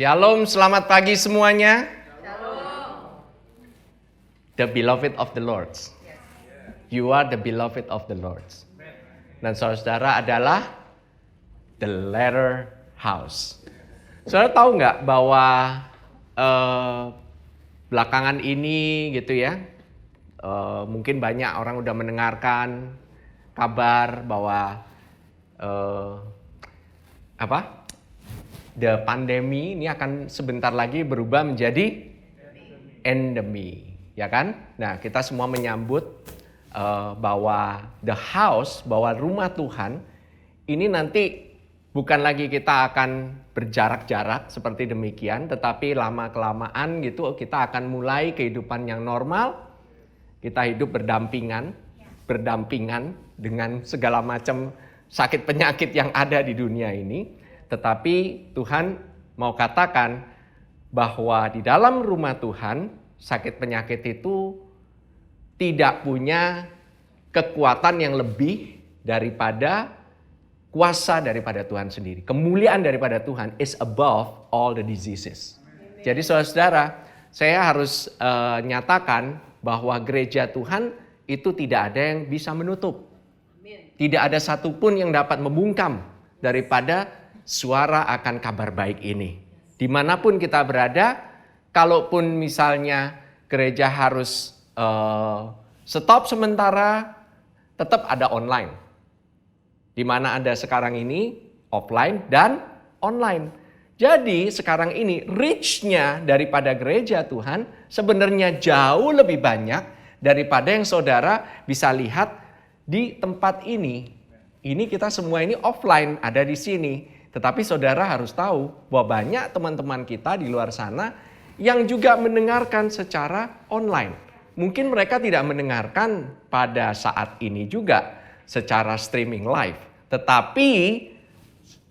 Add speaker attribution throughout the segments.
Speaker 1: Shalom, selamat pagi semuanya.
Speaker 2: Shalom.
Speaker 1: The beloved of the Lord. You are the beloved of the Lord. Dan saudara adalah the latter house. Saudara tahu nggak bahwa belakangan ini gitu ya, mungkin banyak orang udah mendengarkan kabar bahwa the pandemi ini akan sebentar lagi berubah menjadi endemi, ya kan? Nah, kita semua menyambut bahwa the house, bahwa rumah Tuhan ini nanti bukan lagi kita akan berjarak-jarak seperti demikian, tetapi lama-kelamaan gitu kita akan mulai kehidupan yang normal. Kita hidup berdampingan dengan segala macam sakit penyakit yang ada di dunia ini. Tetapi Tuhan mau katakan bahwa di dalam rumah Tuhan, sakit penyakit itu tidak punya kekuatan yang lebih daripada kuasa daripada Tuhan sendiri. Kemuliaan daripada Tuhan is above all the diseases. Jadi saudara-saudara, saya harus nyatakan bahwa gereja Tuhan itu tidak ada yang bisa menutup. Tidak ada satupun yang dapat membungkam daripada suara akan kabar baik ini. Dimanapun kita berada, kalaupun misalnya gereja harus stop sementara, tetap ada online. Di mana ada sekarang ini offline dan online. Jadi sekarang ini reach-nya daripada gereja Tuhan sebenarnya jauh lebih banyak daripada yang saudara bisa lihat di tempat ini. Ini kita semua ini offline, ada di sini. Tetapi saudara harus tahu bahwa banyak teman-teman kita di luar sana yang juga mendengarkan secara online. Mungkin mereka tidak mendengarkan pada saat ini juga secara streaming live. Tetapi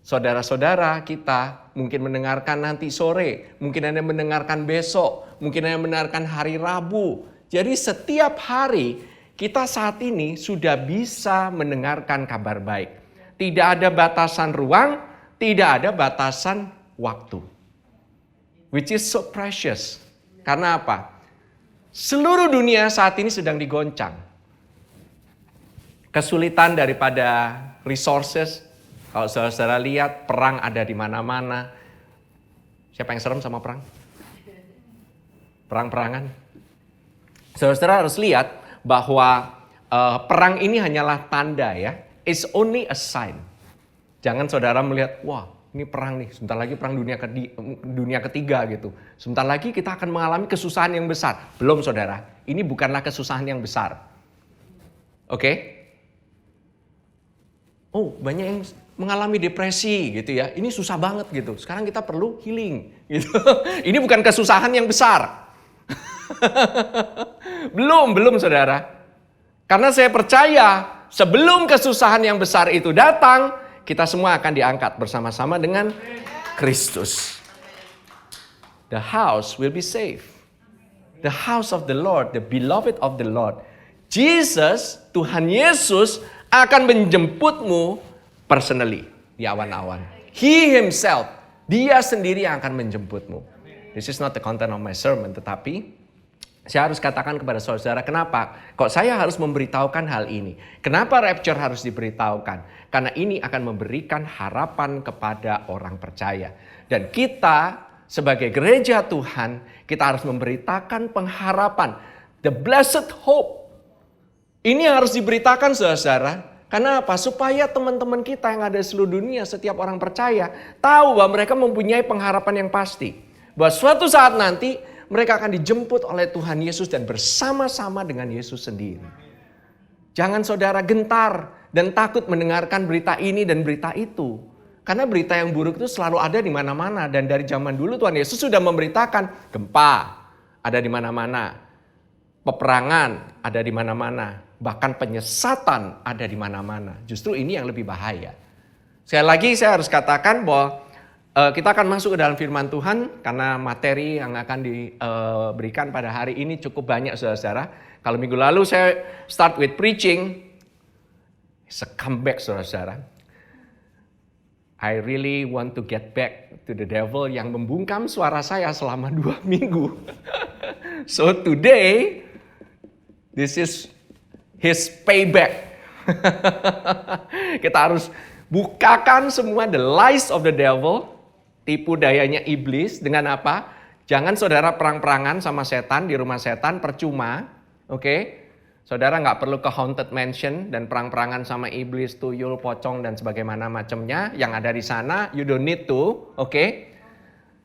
Speaker 1: saudara-saudara kita mungkin mendengarkan nanti sore, mungkin Anda mendengarkan besok, mungkin Anda mendengarkan hari Rabu. Jadi setiap hari kita saat ini sudah bisa mendengarkan kabar baik. Tidak ada batasan ruang, tidak ada batasan waktu. Which is so precious. Karena apa? Seluruh dunia saat ini sedang digoncang. Kesulitan daripada resources. Kalau saudara lihat, perang ada di mana-mana. Siapa yang serem sama perang? Perang-perangan. Saudara harus lihat bahwa perang ini hanyalah tanda ya. It's only a sign. Jangan saudara melihat, wah ini perang nih, sebentar lagi perang dunia ketiga gitu. Sebentar lagi kita akan mengalami kesusahan yang besar. Belum saudara, ini bukanlah kesusahan yang besar. Oke? Oh banyak yang mengalami depresi gitu ya, ini susah banget gitu. Sekarang kita perlu healing gitu. Ini bukan kesusahan yang besar. Belum saudara. Karena saya percaya sebelum kesusahan yang besar itu datang, kita semua akan diangkat bersama-sama dengan Kristus. The house will be safe. The house of the Lord, the beloved of the Lord. Jesus, Tuhan Yesus akan menjemputmu personally di awan-awan. He himself, dia sendiri yang akan menjemputmu. This is not the content of my sermon, tetapi saya harus katakan kepada saudara, kenapa? Kok saya harus memberitahukan hal ini? Kenapa rapture harus diberitahukan? Karena ini akan memberikan harapan kepada orang percaya. Dan kita sebagai gereja Tuhan, kita harus memberitakan pengharapan. The blessed hope. Ini harus diberitakan saudara. Karena apa? Supaya teman-teman kita yang ada di seluruh dunia, setiap orang percaya, tahu bahwa mereka mempunyai pengharapan yang pasti. Bahwa suatu saat nanti, mereka akan dijemput oleh Tuhan Yesus dan bersama-sama dengan Yesus sendiri. Jangan saudara gentar dan takut mendengarkan berita ini dan berita itu. Karena berita yang buruk itu selalu ada di mana-mana. Dan dari zaman dulu Tuhan Yesus sudah memberitakan gempa ada di mana-mana. Peperangan ada di mana-mana. Bahkan penyesatan ada di mana-mana. Justru ini yang lebih bahaya. Sekali lagi saya harus katakan bahwa kita akan masuk ke dalam firman Tuhan karena materi yang akan diberikan pada hari ini cukup banyak saudara-saudara. Kalau minggu lalu saya start with preaching, it's a comeback saudara-saudara. I really want to get back to the devil yang membungkam suara saya selama 2 minggu. So today, this is his payback. Kita harus bukakan semua the lies of the devil, tipu dayanya iblis dengan apa? Jangan saudara perang-perangan sama setan di rumah setan, percuma. Oke? Saudara nggak perlu ke haunted mansion dan perang-perangan sama iblis, tuyul, pocong dan sebagaimana macamnya yang ada di sana. You don't need to, oke?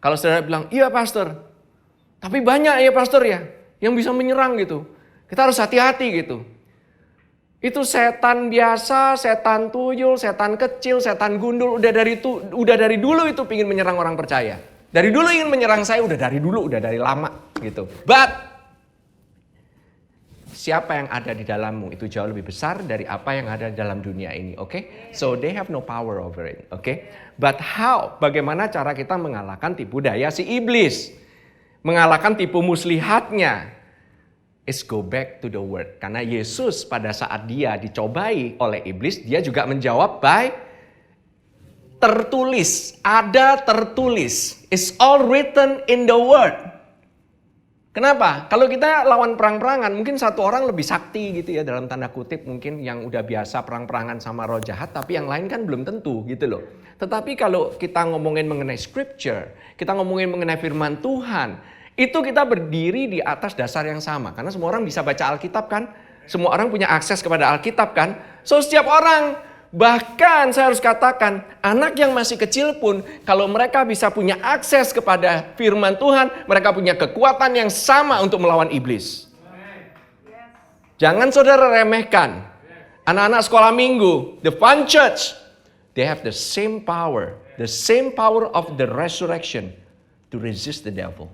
Speaker 1: Kalau saudara bilang, iya pastor, tapi banyak ya pastor ya yang bisa menyerang gitu. Kita harus hati-hati gitu. Itu setan biasa, setan tuyul, setan kecil, setan gundul, udah dari dulu itu pingin menyerang orang percaya. Dari dulu ingin menyerang saya, udah dari lama gitu. But siapa yang ada di dalammu itu jauh lebih besar dari apa yang ada dalam dunia ini, oke? So they have no power over it, oke? But how? Bagaimana cara kita mengalahkan tipu daya si iblis? Mengalahkan tipu muslihatnya? Is go back to the word. Karena Yesus pada saat dia dicobai oleh iblis, dia juga menjawab by tertulis, ada tertulis. It's all written in the word. Kenapa? Kalau kita lawan perang-perangan, mungkin satu orang lebih sakti gitu ya, dalam tanda kutip mungkin yang udah biasa perang-perangan sama roh jahat, tapi yang lain kan belum tentu gitu loh. Tetapi kalau kita ngomongin mengenai scripture, kita ngomongin mengenai firman Tuhan, itu kita berdiri di atas dasar yang sama. Karena semua orang bisa baca Alkitab kan? Semua orang punya akses kepada Alkitab kan? So setiap orang, bahkan saya harus katakan, anak yang masih kecil pun, kalau mereka bisa punya akses kepada firman Tuhan, mereka punya kekuatan yang sama untuk melawan iblis. Jangan saudara remehkan. Anak-anak sekolah minggu, the fun church, they have the same power of the resurrection to resist the devil.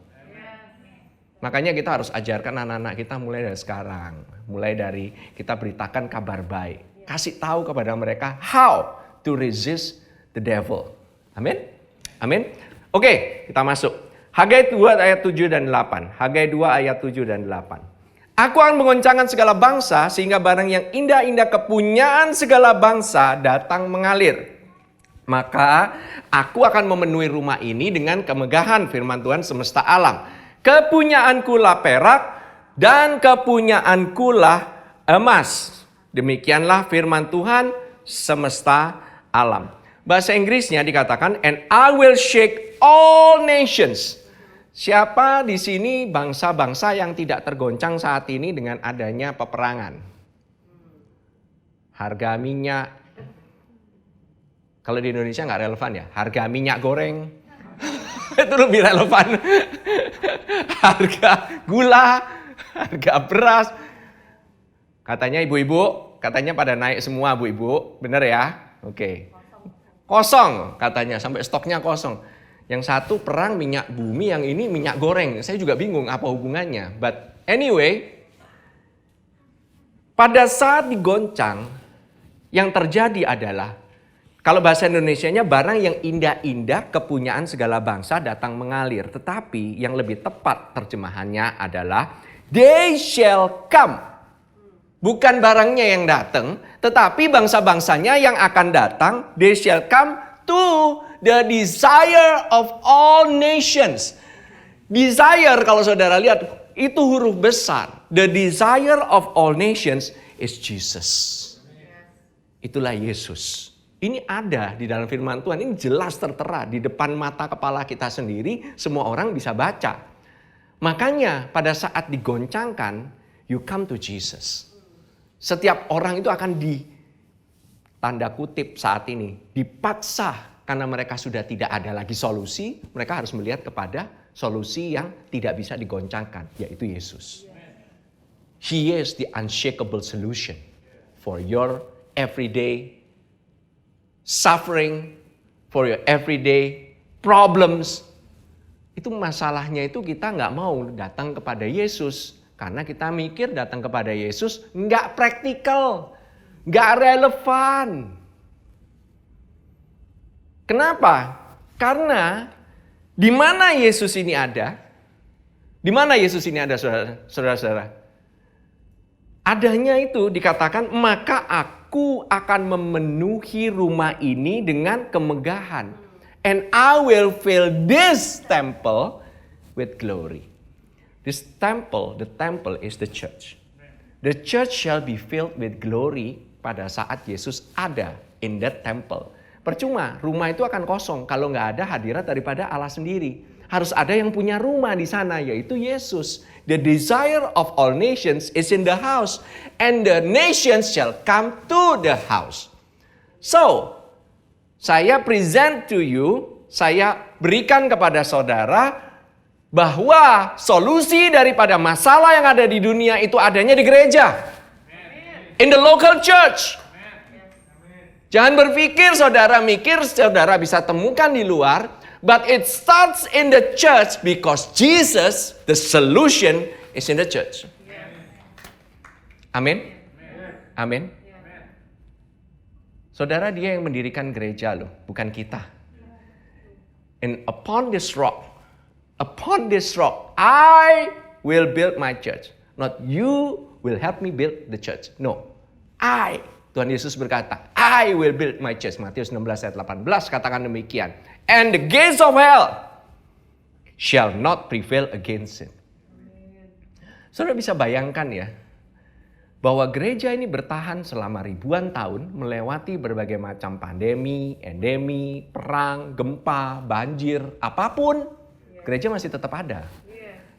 Speaker 1: Makanya kita harus ajarkan anak-anak kita mulai dari sekarang. Mulai dari kita beritakan kabar baik. Kasih tahu kepada mereka how to resist the devil. Amin? Amin? Oke, kita masuk. Hagai 2 ayat 7 dan 8. Hagai 2 ayat 7 dan 8. Aku akan mengoncangkan segala bangsa sehingga barang yang indah-indah kepunyaan segala bangsa datang mengalir. Maka aku akan memenuhi rumah ini dengan kemegahan firman Tuhan semesta alam. Kepunyaanku lah perak dan kepunyaanku lah emas. Demikianlah firman Tuhan semesta alam. Bahasa Inggrisnya dikatakan, and I will shake all nations. Siapa di sini bangsa-bangsa yang tidak tergoncang saat ini dengan adanya peperangan? Harga minyak. Kalau di Indonesia nggak relevan ya. Harga minyak goreng. Itu lebih relevan. Harga gula, harga beras. Katanya ibu-ibu, katanya pada naik semua bu-ibu, bener ya? Oke. Kosong katanya, sampai stoknya kosong. Yang satu perang minyak bumi, yang ini minyak goreng. Saya juga bingung apa hubungannya. But anyway, pada saat digoncang, yang terjadi adalah, kalau bahasa Indonesianya barang yang indah-indah kepunyaan segala bangsa datang mengalir. Tetapi yang lebih tepat terjemahannya adalah they shall come. Bukan barangnya yang datang, tetapi bangsa-bangsanya yang akan datang, they shall come to the desire of all nations. Desire kalau saudara lihat itu huruf besar. The desire of all nations is Jesus. Itulah Yesus. Ini ada di dalam firman Tuhan, ini jelas tertera di depan mata kepala kita sendiri, semua orang bisa baca. Makanya pada saat digoncangkan, you come to Jesus. Setiap orang itu akan tanda kutip saat ini, dipaksa karena mereka sudah tidak ada lagi solusi, mereka harus melihat kepada solusi yang tidak bisa digoncangkan, yaitu Yesus. He is the unshakable solution for your everyday suffering, for your everyday problems. Itu masalahnya itu kita nggak mau datang kepada Yesus. Karena kita mikir datang kepada Yesus nggak praktikal, nggak relevan. Kenapa? Karena di mana Yesus ini ada? Di mana Yesus ini ada, saudara-saudara? Adanya itu dikatakan, maka aku akan memenuhi rumah ini dengan kemegahan. And I will fill this temple with glory. This temple, the temple is the church. The church shall be filled with glory pada saat Yesus ada in that temple. Percuma, rumah itu akan kosong kalau nggak ada hadirat daripada Allah sendiri. Harus ada yang punya rumah di sana, yaitu Yesus. The desire of all nations is in the house, and the nations shall come to the house. So, saya present to you, saya berikan kepada saudara bahwa solusi daripada masalah yang ada di dunia itu adanya di gereja. In the local church. Jangan berpikir saudara mikir saudara bisa temukan di luar. But it starts in the church because Jesus, the solution, is in the church. Amin. Amin. Saudara, dia yang mendirikan gereja loh, bukan kita. And upon this rock, I will build my church. Not you will help me build the church. No, Tuhan Yesus berkata, I will build my church. Matius 16 ayat 18 katakan demikian. And the gates of hell shall not prevail against it. Saudara bisa bayangkan ya, bahwa gereja ini bertahan selama ribuan tahun melewati berbagai macam pandemi, endemi, perang, gempa, banjir, apapun. Gereja masih tetap ada.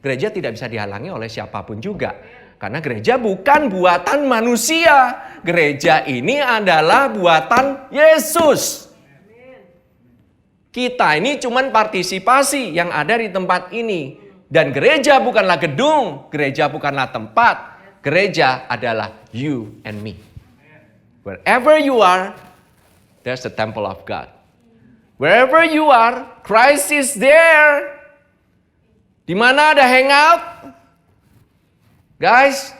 Speaker 1: Gereja tidak bisa dihalangi oleh siapapun juga. Karena gereja bukan buatan manusia. Gereja ini adalah buatan Yesus. Kita ini cuman partisipasi yang ada di tempat ini. Dan gereja bukanlah gedung. Gereja bukanlah tempat. Gereja adalah you and me. Wherever you are, there's the temple of God. Wherever you are, Christ is there. Di mana ada hangout? Guys,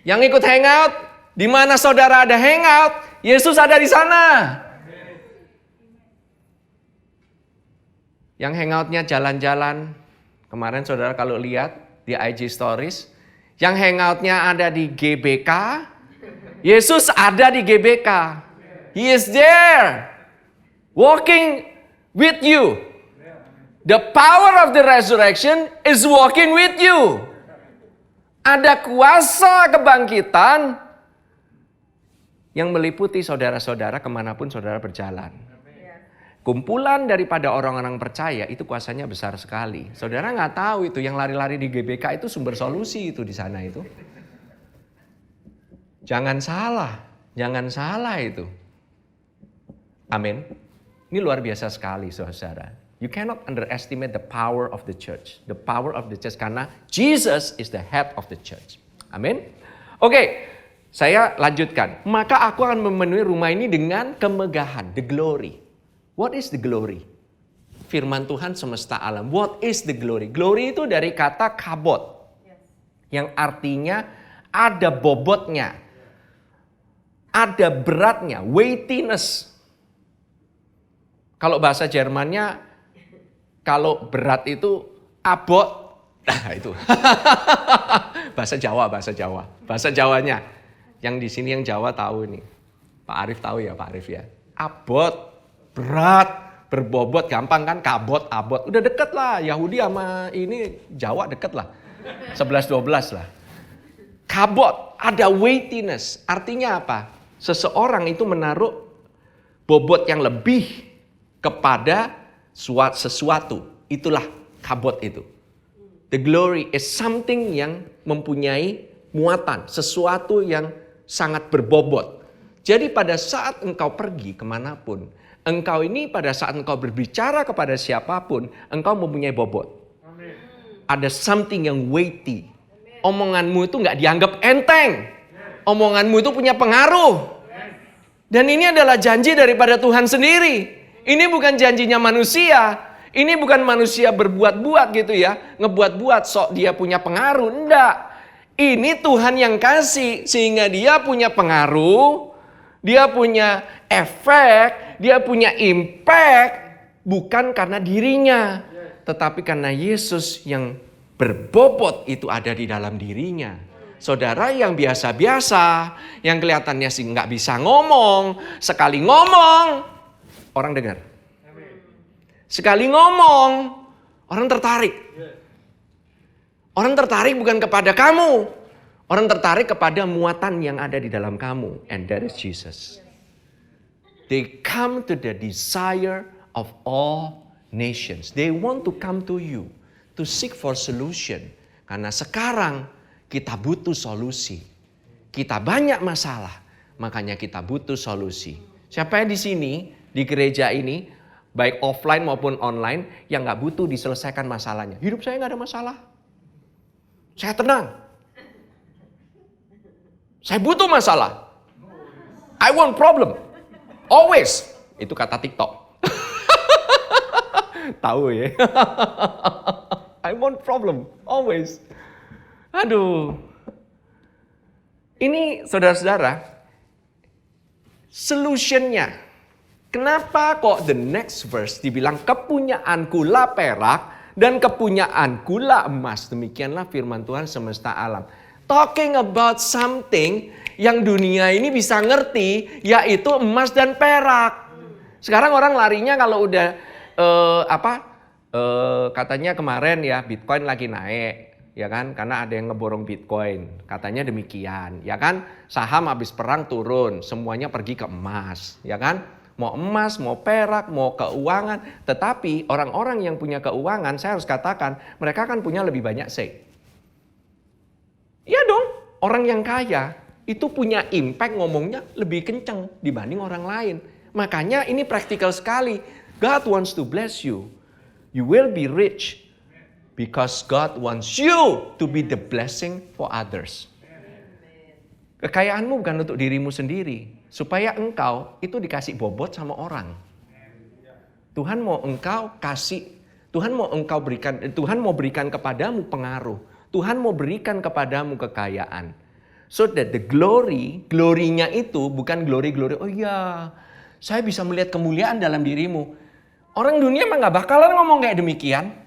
Speaker 1: yang ikut hangout, di mana saudara ada hangout, Yesus ada di sana. Yang hangoutnya jalan-jalan, kemarin saudara kalau lihat di IG Stories, yang hangoutnya ada di GBK, Yesus ada di GBK. He is there, walking with you. The power of the resurrection is walking with you. Ada kuasa kebangkitan yang meliputi saudara-saudara kemanapun saudara berjalan. Kumpulan daripada orang-orang percaya itu kuasanya besar sekali. Saudara nggak tahu itu yang lari-lari di GBK itu sumber solusi itu di sana itu. Jangan salah itu. Amin. Ini luar biasa sekali saudara. You cannot underestimate the power of the church. The power of the church karena Jesus is the head of the church. Amin. Oke, saya lanjutkan. Maka aku akan memenuhi rumah ini dengan kemegahan, the glory. What is the glory? Firman Tuhan semesta alam. What is the glory? Glory itu dari kata kabot. Yang artinya ada bobotnya. Ada beratnya, weightiness. Kalau bahasa Jermannya, kalau berat itu abot, nah itu. Bahasa Jawanya. Yang di sini yang Jawa tahu nih. Pak Arif tahu ya, Pak Arif ya. Abot, berat, berbobot, gampang kan? Kabot, abot. Udah deket lah, Yahudi sama ini Jawa deket lah. 11-12 lah. Kabot, ada weightiness. Artinya apa? Seseorang itu menaruh bobot yang lebih kepada sesuatu, itulah kabot itu. The glory is something yang mempunyai muatan, sesuatu yang sangat berbobot. Jadi pada saat engkau pergi kemanapun, engkau ini pada saat engkau berbicara kepada siapapun, engkau mempunyai bobot. Amen. Ada something yang weighty. Omonganmu itu nggak dianggap enteng. Omonganmu itu punya pengaruh. Dan ini adalah janji daripada Tuhan sendiri. Ini bukan janjinya manusia. Ini bukan manusia berbuat-buat gitu ya. Ngebuat-buat sok dia punya pengaruh. Enggak. Ini Tuhan yang kasih. Sehingga dia punya pengaruh. Dia punya efek. Dia punya impact. Bukan karena dirinya. Tetapi karena Yesus yang berbobot itu ada di dalam dirinya. Saudara yang biasa-biasa, yang kelihatannya sih nggak bisa ngomong, sekali ngomong, orang dengar. Sekali ngomong, orang tertarik. Orang tertarik bukan kepada kamu. Orang tertarik kepada muatan yang ada di dalam kamu. And that is Jesus. They come to the desire of all nations. They want to come to you. To seek for solution. Karena sekarang kita butuh solusi. Kita banyak masalah. Makanya kita butuh solusi. Siapa yang di sini, di gereja ini, baik offline maupun online, yang gak butuh diselesaikan masalahnya. Hidup saya gak ada masalah. Saya tenang. Saya butuh masalah. I want problem. Always. Itu kata TikTok. Tahu ya. I want problem. Always. Aduh. Ini saudara-saudara, solutionnya. Kenapa kok the next verse dibilang kepunyaanku lah perak dan kepunyaanku lah emas. Demikianlah firman Tuhan semesta alam. Talking about something yang dunia ini bisa ngerti, yaitu emas dan perak. Sekarang orang larinya kalau udah katanya kemarin ya Bitcoin lagi naik. Ya kan, karena ada yang ngeborong Bitcoin, katanya demikian, ya kan, saham habis perang turun, semuanya pergi ke emas, ya kan, mau emas, mau perak, mau keuangan, tetapi orang-orang yang punya keuangan, saya harus katakan, mereka kan punya lebih banyak say. Iya dong, orang yang kaya itu punya impact ngomongnya lebih kencang dibanding orang lain, makanya ini praktikal sekali. God wants to bless you, you will be rich. Because God wants you to be the blessing for others. Kekayaanmu bukan untuk dirimu sendiri. Supaya engkau itu dikasih bobot sama orang. Tuhan mau engkau kasih. Tuhan mau berikan kepadamu pengaruh. Tuhan mau berikan kepadamu kekayaan. So that the glory-nya itu bukan glory. Oh iya, saya bisa melihat kemuliaan dalam dirimu. Orang dunia mah gak bakalan ngomong kayak demikian.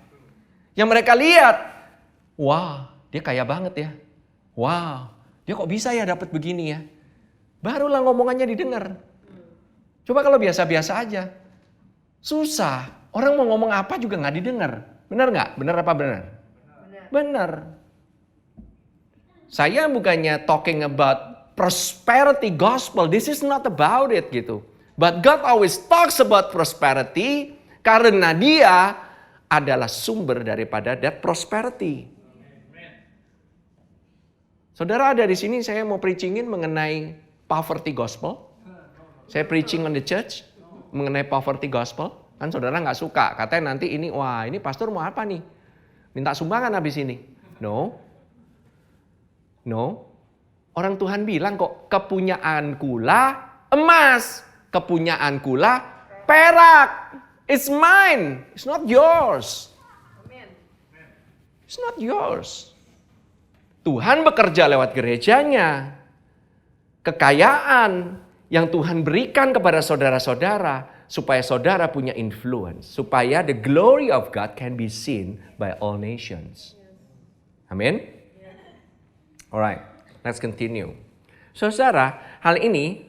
Speaker 1: Yang mereka lihat, wah dia kaya banget ya. Wah dia kok bisa ya dapat begini ya. Barulah ngomongannya didengar. Coba kalau biasa-biasa aja. Susah. Orang mau ngomong apa juga gak didengar. Benar gak? Benar apa benar? Benar. Saya bukannya talking about prosperity gospel. This is not about it gitu. But God always talks about prosperity karena dia adalah sumber daripada that prosperity. Saudara ada di sini, saya mau preachingin mengenai poverty gospel. Saya preaching on the church mengenai poverty gospel. Kan saudara nggak suka, katanya nanti ini, wah ini pastor mau apa nih? Minta sumbangan habis ini. No. Orang Tuhan bilang kok kepunyaanku lah emas, kepunyaanku lah perak. It's mine. It's not yours. It's not yours. Tuhan bekerja lewat gerejanya. Kekayaan yang Tuhan berikan kepada saudara-saudara supaya saudara punya influence, supaya the glory of God can be seen by all nations. Amin. Alright, let's continue. Saudara, hal ini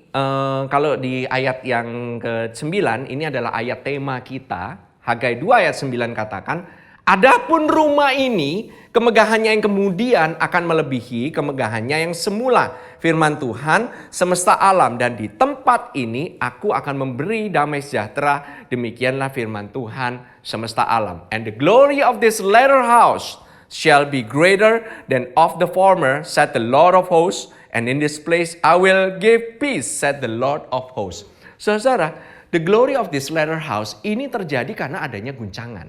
Speaker 1: kalau di ayat yang ke-9, ini adalah ayat tema kita. Hagai 2 ayat 9 katakan, adapun rumah ini, kemegahannya yang kemudian akan melebihi kemegahannya yang semula. Firman Tuhan, semesta alam, dan di tempat ini aku akan memberi damai sejahtera. Demikianlah firman Tuhan, semesta alam. And the glory of this latter house shall be greater than of the former, said the Lord of hosts. And in this place I will give peace, said the Lord of hosts. Saudara, the glory of this latter house ini terjadi karena adanya guncangan.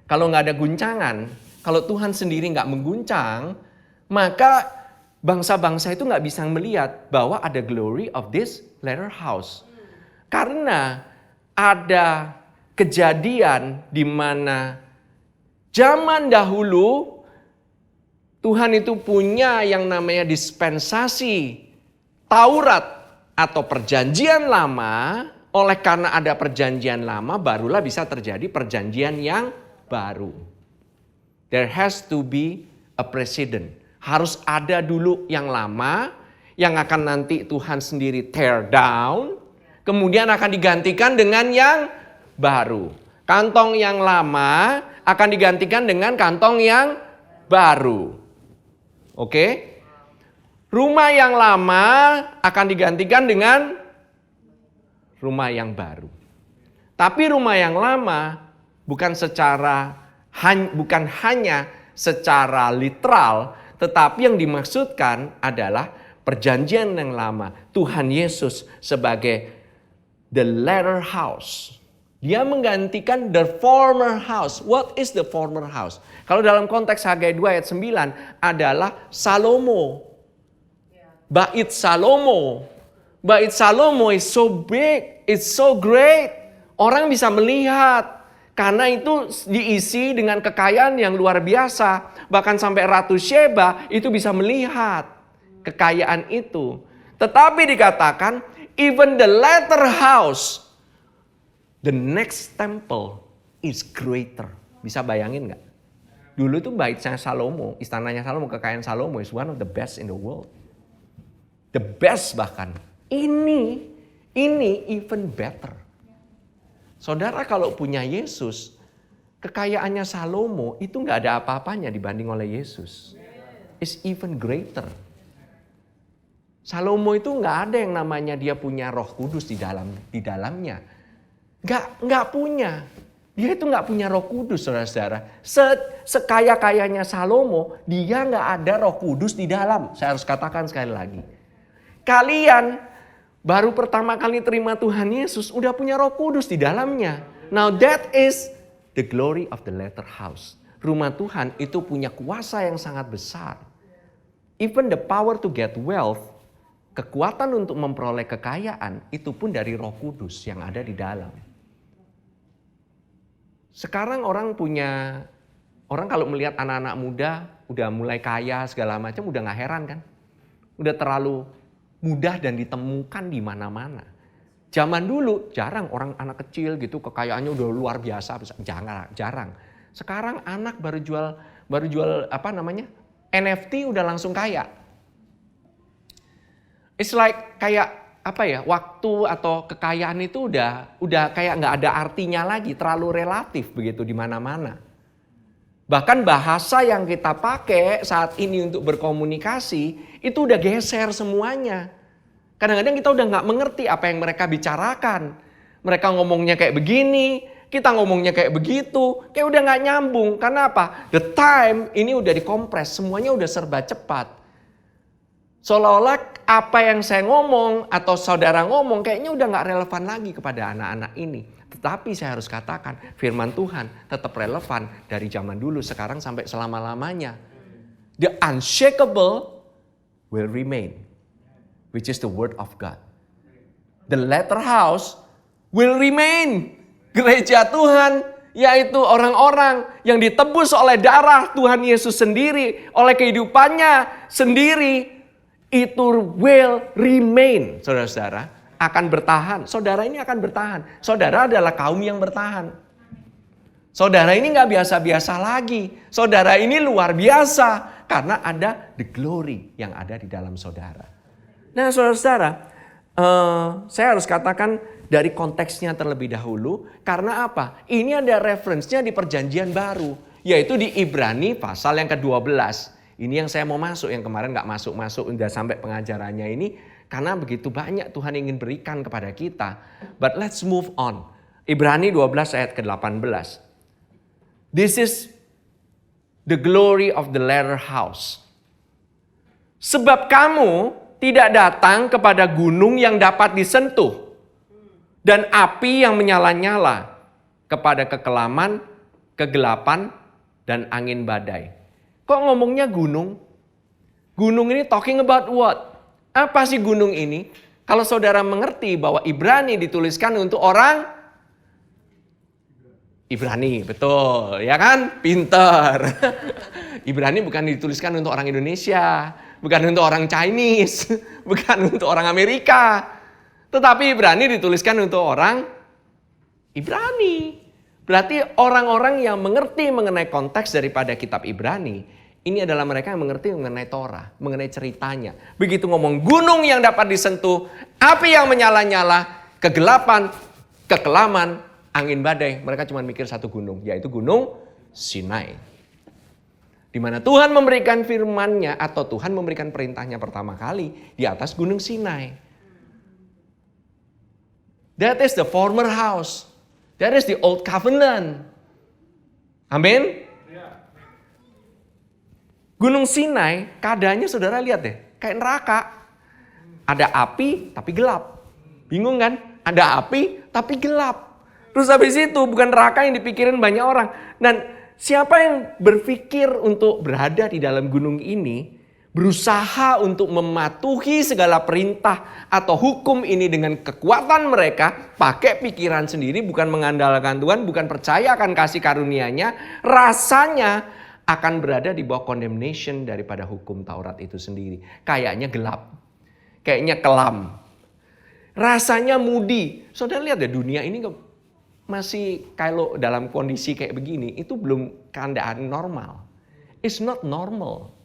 Speaker 1: Kalau nggak ada guncangan, kalau Tuhan sendiri nggak mengguncang, maka bangsa-bangsa itu nggak bisa melihat bahwa ada glory of this latter house. Karena ada kejadian di mana zaman dahulu Tuhan itu punya yang namanya dispensasi Taurat atau perjanjian lama. Oleh karena ada perjanjian lama, barulah bisa terjadi perjanjian yang baru. There has to be a precedent. Harus ada dulu yang lama, yang akan nanti Tuhan sendiri tear down, kemudian akan digantikan dengan yang baru. Kantong yang lama akan digantikan dengan kantong yang baru. Oke? Rumah yang lama akan digantikan dengan rumah yang baru. Tapi rumah yang lama bukan hanya secara literal, tetapi yang dimaksudkan adalah perjanjian yang lama. Tuhan Yesus sebagai the latter house. Dia menggantikan the former house. What is the former house? Kalau dalam konteks Hagai 2 ayat 9 adalah Salomo. Bait Salomo. Bait Salomo is so big, it's so great. Orang bisa melihat. Karena itu diisi dengan kekayaan yang luar biasa. Bahkan sampai Ratu Sheba itu bisa melihat kekayaan itu. Tetapi dikatakan, even the latter house, the next temple is greater. Bisa bayangin gak? Dulu itu baitnya Salomo, istananya Salomo, kekayaan Salomo is one of the best in the world. The best bahkan. Ini even better. Saudara kalau punya Yesus, kekayaannya Salomo itu gak ada apa-apanya dibanding oleh Yesus. It's even greater. Salomo itu gak ada yang namanya dia punya Roh Kudus di dalamnya. Gak punya. Dia itu gak punya Roh Kudus, saudara-saudara. Sekaya-kayanya Salomo, dia gak ada Roh Kudus di dalam. Saya harus katakan sekali lagi. Kalian baru pertama kali terima Tuhan Yesus, udah punya Roh Kudus di dalamnya. Now that is the glory of the latter house. Rumah Tuhan itu punya kuasa yang sangat besar. Even the power to get wealth, kekuatan untuk memperoleh kekayaan, itu pun dari Roh Kudus yang ada di dalam. Sekarang orang kalau melihat anak-anak muda, udah mulai kaya segala macam, udah gak heran kan? Udah terlalu mudah dan ditemukan di mana-mana. Zaman dulu jarang orang anak kecil gitu kekayaannya udah luar biasa, jarang. Sekarang anak baru jual NFT udah langsung kaya. It's like waktu atau kekayaan itu udah kayak nggak ada artinya lagi, terlalu relatif begitu di mana-mana. Bahkan bahasa yang kita pakai saat ini untuk berkomunikasi itu udah geser semuanya. Kadang-kadang kita udah gak mengerti apa yang mereka bicarakan. Mereka ngomongnya kayak begini, kita ngomongnya kayak begitu. Kayak udah gak nyambung. Karena apa? The time ini udah dikompres, semuanya udah serba cepat. Seolah-olah apa yang saya ngomong atau saudara ngomong kayaknya udah gak relevan lagi kepada anak-anak ini. Tetapi saya harus katakan firman Tuhan tetap relevan dari zaman dulu sekarang sampai selama-lamanya. The unshakable will remain, which is the word of God. The latter house will remain. Gereja Tuhan, yaitu orang-orang yang ditebus oleh darah Tuhan Yesus sendiri, oleh kehidupannya sendiri, itu will remain. Saudara-saudara, akan bertahan. Saudara ini akan bertahan. Saudara adalah kaum yang bertahan. Saudara ini gak biasa-biasa lagi. Saudara ini luar biasa. Karena ada the glory yang ada di dalam saudara. Nah saudara-saudara, saya harus katakan dari konteksnya terlebih dahulu. Karena apa? Ini ada referensinya di perjanjian baru. Yaitu di Ibrani pasal yang ke-12. Ini yang saya mau masuk, yang kemarin gak masuk-masuk udah sampai pengajarannya ini. Karena begitu banyak Tuhan ingin berikan kepada kita. But let's move on. Ibrani 12 ayat ke-18. This is the glory of the latter house. Sebab kamu tidak datang kepada gunung yang dapat disentuh. Dan api yang menyala-nyala. Kepada kekelaman, kegelapan, dan angin badai. Kok ngomongnya gunung? Gunung ini talking about what? Apa sih gunung ini? Kalau saudara mengerti bahwa Ibrani dituliskan untuk orang Ibrani, betul, ya kan? Pinter. Ibrani bukan dituliskan untuk orang Indonesia, bukan untuk orang Chinese, bukan untuk orang Amerika. Tetapi Ibrani dituliskan untuk orang Ibrani. Berarti orang-orang yang mengerti mengenai konteks daripada kitab Ibrani, Ini adalah mereka yang mengerti mengenai Torah, mengenai ceritanya. Begitu ngomong gunung yang dapat disentuh, api yang menyala-nyala, kegelapan, kekelaman, angin badai. Mereka cuma mikir satu gunung, yaitu gunung Sinai. Di mana Tuhan memberikan firman-Nya atau Tuhan memberikan perintahnya pertama kali di atas gunung Sinai. That is the former house. That is the old covenant. Amin. Gunung Sinai, keadaannya saudara lihat deh, kayak neraka. Ada api tapi gelap. Bingung kan? Ada api tapi gelap. Terus habis itu bukan neraka yang dipikirin banyak orang. Dan siapa yang berpikir untuk berada di dalam gunung ini, berusaha untuk mematuhi segala perintah atau hukum ini dengan kekuatan mereka, pakai pikiran sendiri, bukan mengandalkan Tuhan, bukan percaya akan kasih karunia-Nya, rasanya akan berada di bawah condemnation daripada hukum Taurat itu sendiri. Kayaknya gelap, kayaknya kelam, rasanya mudi. Saudara lihat ya, dunia ini masih kalau dalam kondisi kayak begini, itu belum keadaan normal. It's not normal.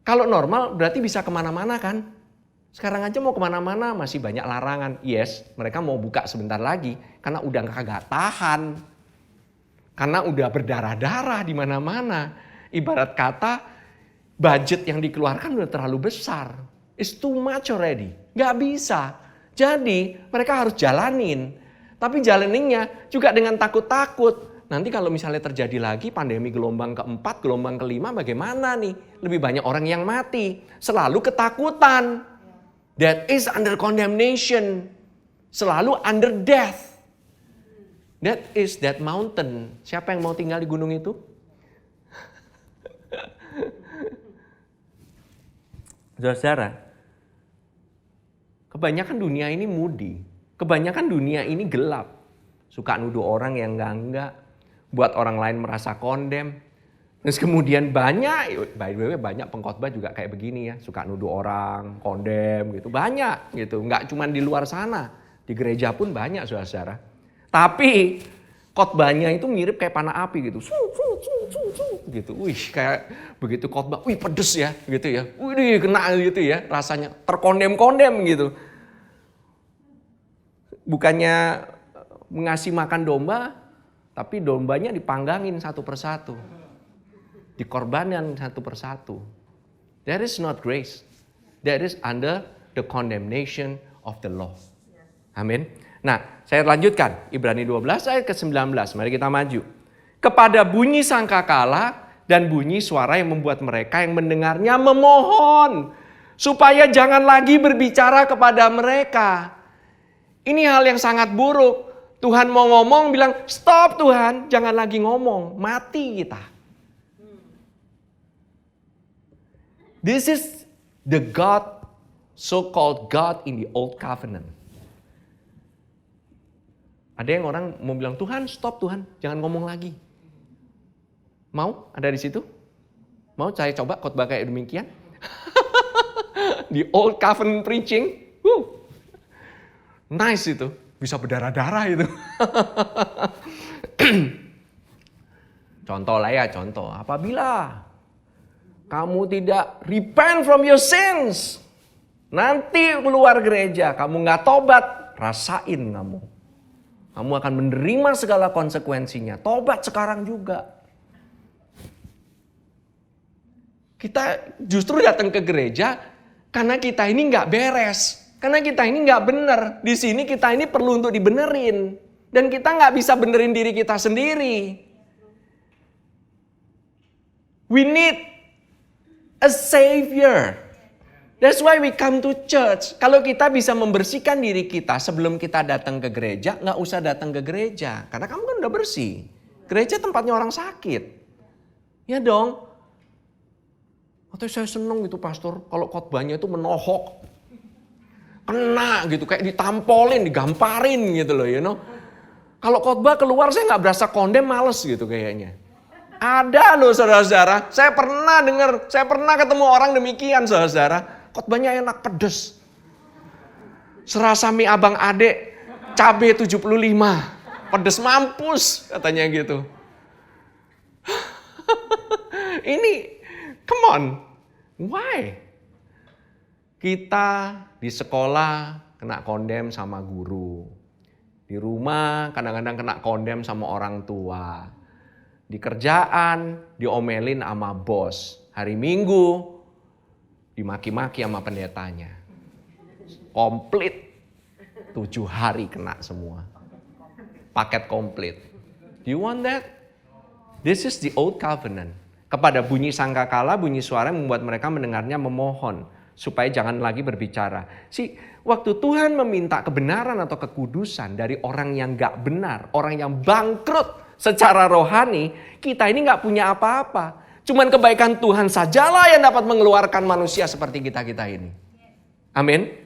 Speaker 1: Kalau normal berarti bisa kemana-mana kan? Sekarang aja mau kemana-mana masih banyak larangan. Yes, mereka mau buka sebentar lagi karena udah kagak tahan. Karena udah berdarah-darah di mana-mana. Ibarat kata budget yang dikeluarkan udah terlalu besar. It's too much already. Gak bisa. Jadi mereka harus jalanin. Tapi jalaninnya juga dengan takut-takut. Nanti kalau misalnya terjadi lagi pandemi gelombang keempat, gelombang kelima, bagaimana nih? Lebih banyak orang yang mati. Selalu ketakutan. That is under condemnation. Selalu under death. That is that mountain. Siapa yang mau tinggal di gunung itu? Saudara, kebanyakan dunia ini mudi. Kebanyakan dunia ini gelap. Suka nuduh orang yang enggak. Buat orang lain merasa kondem. Terus kemudian banyak, by the way banyak pengkhotbah juga kayak begini ya. Suka nuduh orang, kondem gitu. Banyak gitu. Enggak cuma di luar sana. Di gereja pun banyak saudara-saudara. Tapi khotbahnya itu mirip kayak panah api gitu. Gitu. Wih, kayak begitu khotbah, wih pedes ya gitu ya. Wih, kena gitu ya. Rasanya terkondem-kondem gitu. Bukannya ngasih makan domba, tapi dombanya dipanggangin satu persatu. Dikorbankan satu persatu. That is not grace. That is under the condemnation of the law. Amin. Nah, saya lanjutkan. Ibrani 12 ayat ke-19. Mari kita maju. Kepada bunyi sangkakala dan bunyi suara yang membuat mereka yang mendengarnya memohon. Supaya jangan lagi berbicara kepada mereka. Ini hal yang sangat buruk. Tuhan mau ngomong bilang, stop Tuhan, jangan lagi ngomong. Mati kita. This is the God, so-called God in the Old Covenant. Ada yang orang mau bilang, Tuhan stop Tuhan, jangan ngomong lagi. Mau ada di situ? Mau saya coba khotbah kayak demikian? Di Old Covenant preaching. Nice itu, bisa berdarah-darah itu. Contoh lah ya, contoh. Apabila kamu tidak repent from your sins, nanti keluar gereja, kamu gak tobat, rasain kamu. Kamu akan menerima segala konsekuensinya. Tobat sekarang juga. Kita justru datang ke gereja karena kita ini nggak beres. Karena kita ini nggak benar. Di sini kita ini perlu untuk dibenerin. Dan kita nggak bisa benerin diri kita sendiri. We need a savior. That's why we come to church. Kalau kita bisa membersihkan diri kita sebelum kita datang ke gereja, nggak usah datang ke gereja. Karena kamu kan udah bersih. Gereja tempatnya orang sakit. Ya dong. Atau saya seneng gitu pastor, kalau khotbahnya itu menohok. Kena gitu, kayak ditampolin, digamparin gitu loh, you know. Kalau khotbah keluar saya nggak berasa kondem, males gitu kayaknya. Ada loh saudara-saudara, saya pernah ketemu orang demikian saudara-saudara. Khotbahnya enak, pedes. Serasa mie abang adek, cabai 75. Pedes mampus katanya gitu. Ini, come on. Why? Kita di sekolah kena kondem sama guru. Di rumah kadang-kadang kena kondem sama orang tua. Di kerjaan diomelin sama bos. Hari Minggu dimaki-maki sama pendetanya. Komplit. 7 hari kena semua. Paket komplit. Do you want that? This is the old covenant. Kepada bunyi sangkakala, bunyi suara membuat mereka mendengarnya memohon. Supaya jangan lagi berbicara. Waktu Tuhan meminta kebenaran atau kekudusan dari orang yang gak benar. Orang yang bangkrut secara rohani. Kita ini gak punya apa-apa. Cuman kebaikan Tuhan sajalah yang dapat mengeluarkan manusia seperti kita-kita ini. Amin.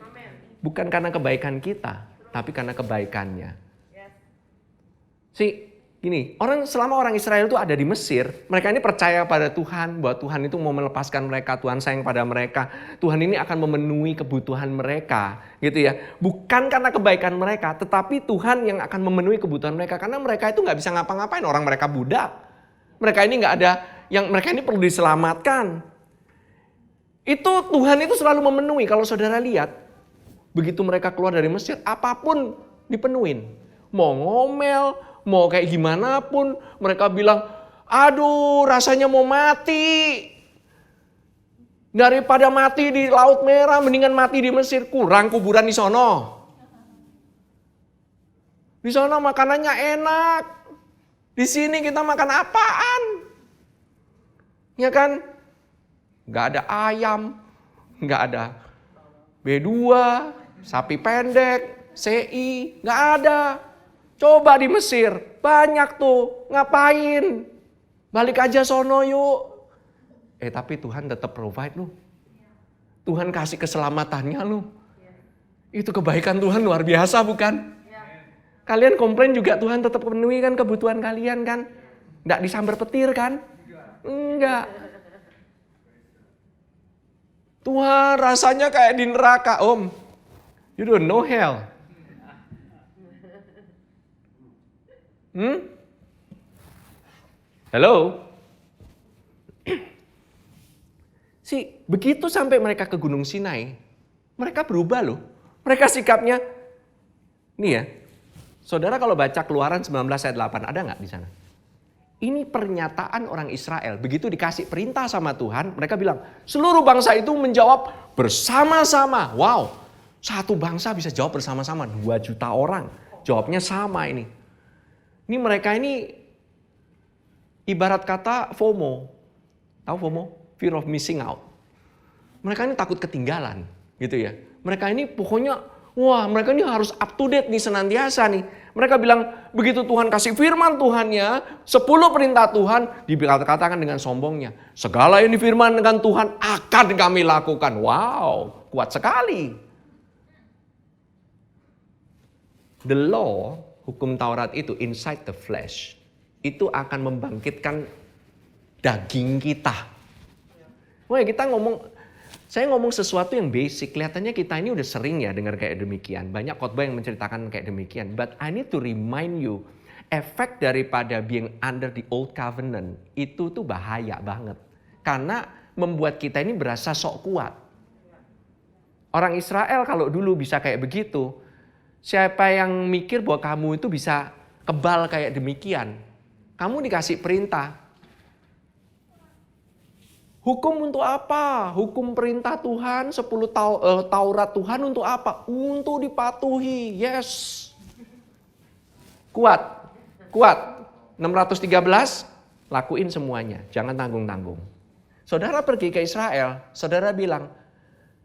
Speaker 1: Bukan karena kebaikan kita. Tapi karena kebaikannya. Gini, selama orang Israel itu ada di Mesir, mereka ini percaya pada Tuhan, bahwa Tuhan itu mau melepaskan mereka, Tuhan sayang pada mereka, Tuhan ini akan memenuhi kebutuhan mereka, gitu ya. Bukan karena kebaikan mereka, tetapi Tuhan yang akan memenuhi kebutuhan mereka, karena mereka itu nggak bisa ngapa-ngapain, orang mereka budak, mereka ini nggak ada, mereka ini perlu diselamatkan. Itu Tuhan itu selalu memenuhi. Kalau saudara lihat, begitu mereka keluar dari Mesir, apapun dipenuhin, mau ngomel. Mau kayak gimana pun mereka bilang, aduh rasanya mau mati. Daripada mati di Laut Merah, mendingan mati di Mesir. Kurang kuburan di sono. Di sono makanannya enak. Di sini kita makan apaan? Ya kan? Gak ada ayam, gak ada B2, sapi pendek, CI, gak ada. Coba di Mesir, banyak tuh, ngapain? Balik aja sono yuk. Tapi Tuhan tetap provide lu. Tuhan kasih keselamatannya lu. Itu kebaikan Tuhan luar biasa bukan? Kalian komplain juga Tuhan tetap penuhi kan kebutuhan kalian kan? Nggak disambar petir kan? Enggak. Tuhan rasanya kayak di neraka om. You don't know hell. Halo? Begitu sampai mereka ke Gunung Sinai, mereka berubah loh. Mereka sikapnya, nih ya, saudara kalau baca Keluaran 19 ayat 8, ada nggak di sana? Ini pernyataan orang Israel, begitu dikasih perintah sama Tuhan, mereka bilang, seluruh bangsa itu menjawab bersama-sama. Wow, satu bangsa bisa jawab bersama-sama, 2 juta orang, jawabnya sama ini. Ini mereka ini ibarat kata FOMO. Tahu FOMO? Fear of missing out. Mereka ini takut ketinggalan, gitu ya. Mereka ini pokoknya, wah mereka ini harus up to date nih senantiasa nih. Mereka bilang, begitu Tuhan kasih firman Tuhannya, 10 perintah Tuhan, dikatakan dengan sombongnya. Segala yang difirman dengan Tuhan akan kami lakukan. Wow, kuat sekali. The law, hukum Taurat itu inside the flesh. Itu akan membangkitkan daging kita. Wah, saya ngomong sesuatu yang basic. Kelihatannya kita ini udah sering ya dengar kayak demikian. Banyak khotbah yang menceritakan kayak demikian. But I need to remind you, efek daripada being under the old covenant itu tuh bahaya banget. Karena membuat kita ini berasa sok kuat. Orang Israel kalau dulu bisa kayak begitu, siapa yang mikir bahwa kamu itu bisa kebal kayak demikian? Kamu dikasih perintah. Hukum untuk apa? Hukum perintah Tuhan, 10 Taurat Tuhan untuk apa? Untuk dipatuhi. Yes. Kuat. 613, lakuin semuanya. Jangan tanggung-tanggung. Saudara pergi ke Israel, saudara bilang,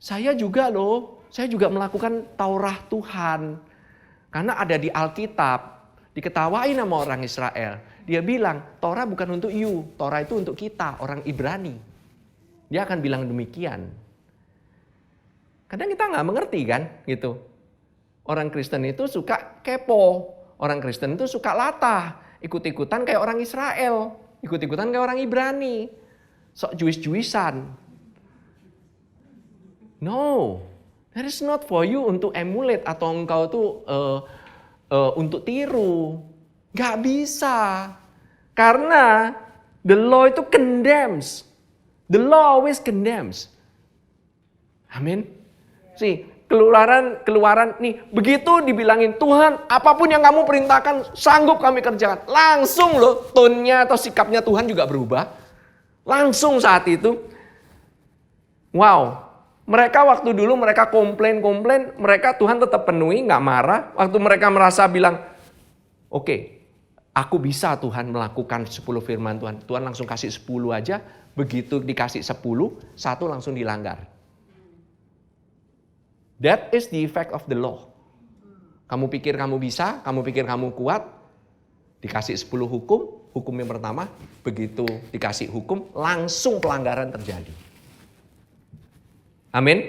Speaker 1: saya juga melakukan Taurat Tuhan. Karena ada di Alkitab, diketawain sama orang Israel. Dia bilang, Torah bukan untuk you, Torah itu untuk kita, orang Ibrani. Dia akan bilang demikian. Kadang kita nggak mengerti kan, gitu. Orang Kristen itu suka kepo, orang Kristen itu suka latah, ikut-ikutan kayak orang Israel, ikut-ikutan kayak orang Ibrani, sok Jewish-Jewishan. No, that is not for you untuk emulate atau engkau tuh untuk tiru. Gak bisa. Karena The law itu condemns. The law always condemns. Amin. Keluaran nih, begitu dibilangin Tuhan, apapun yang kamu perintahkan sanggup kami kerjakan. Langsung loh tone-nya atau sikapnya Tuhan juga berubah. Langsung saat itu. Wow. Mereka waktu dulu mereka komplain, mereka Tuhan tetap penuhi, gak marah. Waktu mereka merasa bilang, oke, aku bisa Tuhan melakukan 10 firman Tuhan. Tuhan langsung kasih 10 aja. Begitu dikasih 10, satu langsung dilanggar. That is the effect of the law. Kamu pikir kamu bisa, kamu pikir kamu kuat, dikasih 10 hukum yang pertama, begitu dikasih hukum, langsung pelanggaran terjadi. Amin?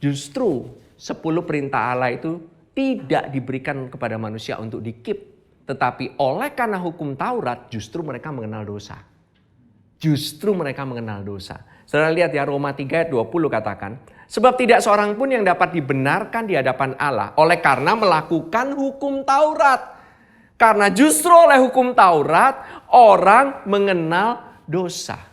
Speaker 1: Justru 10 perintah Allah itu tidak diberikan kepada manusia untuk di-keep. Tetapi oleh karena hukum Taurat, justru mereka mengenal dosa. Justru mereka mengenal dosa. Saudara lihat ya, Roma 3 ayat 20 katakan, sebab tidak seorang pun yang dapat dibenarkan di hadapan Allah oleh karena melakukan hukum Taurat. Karena justru oleh hukum Taurat, orang mengenal dosa.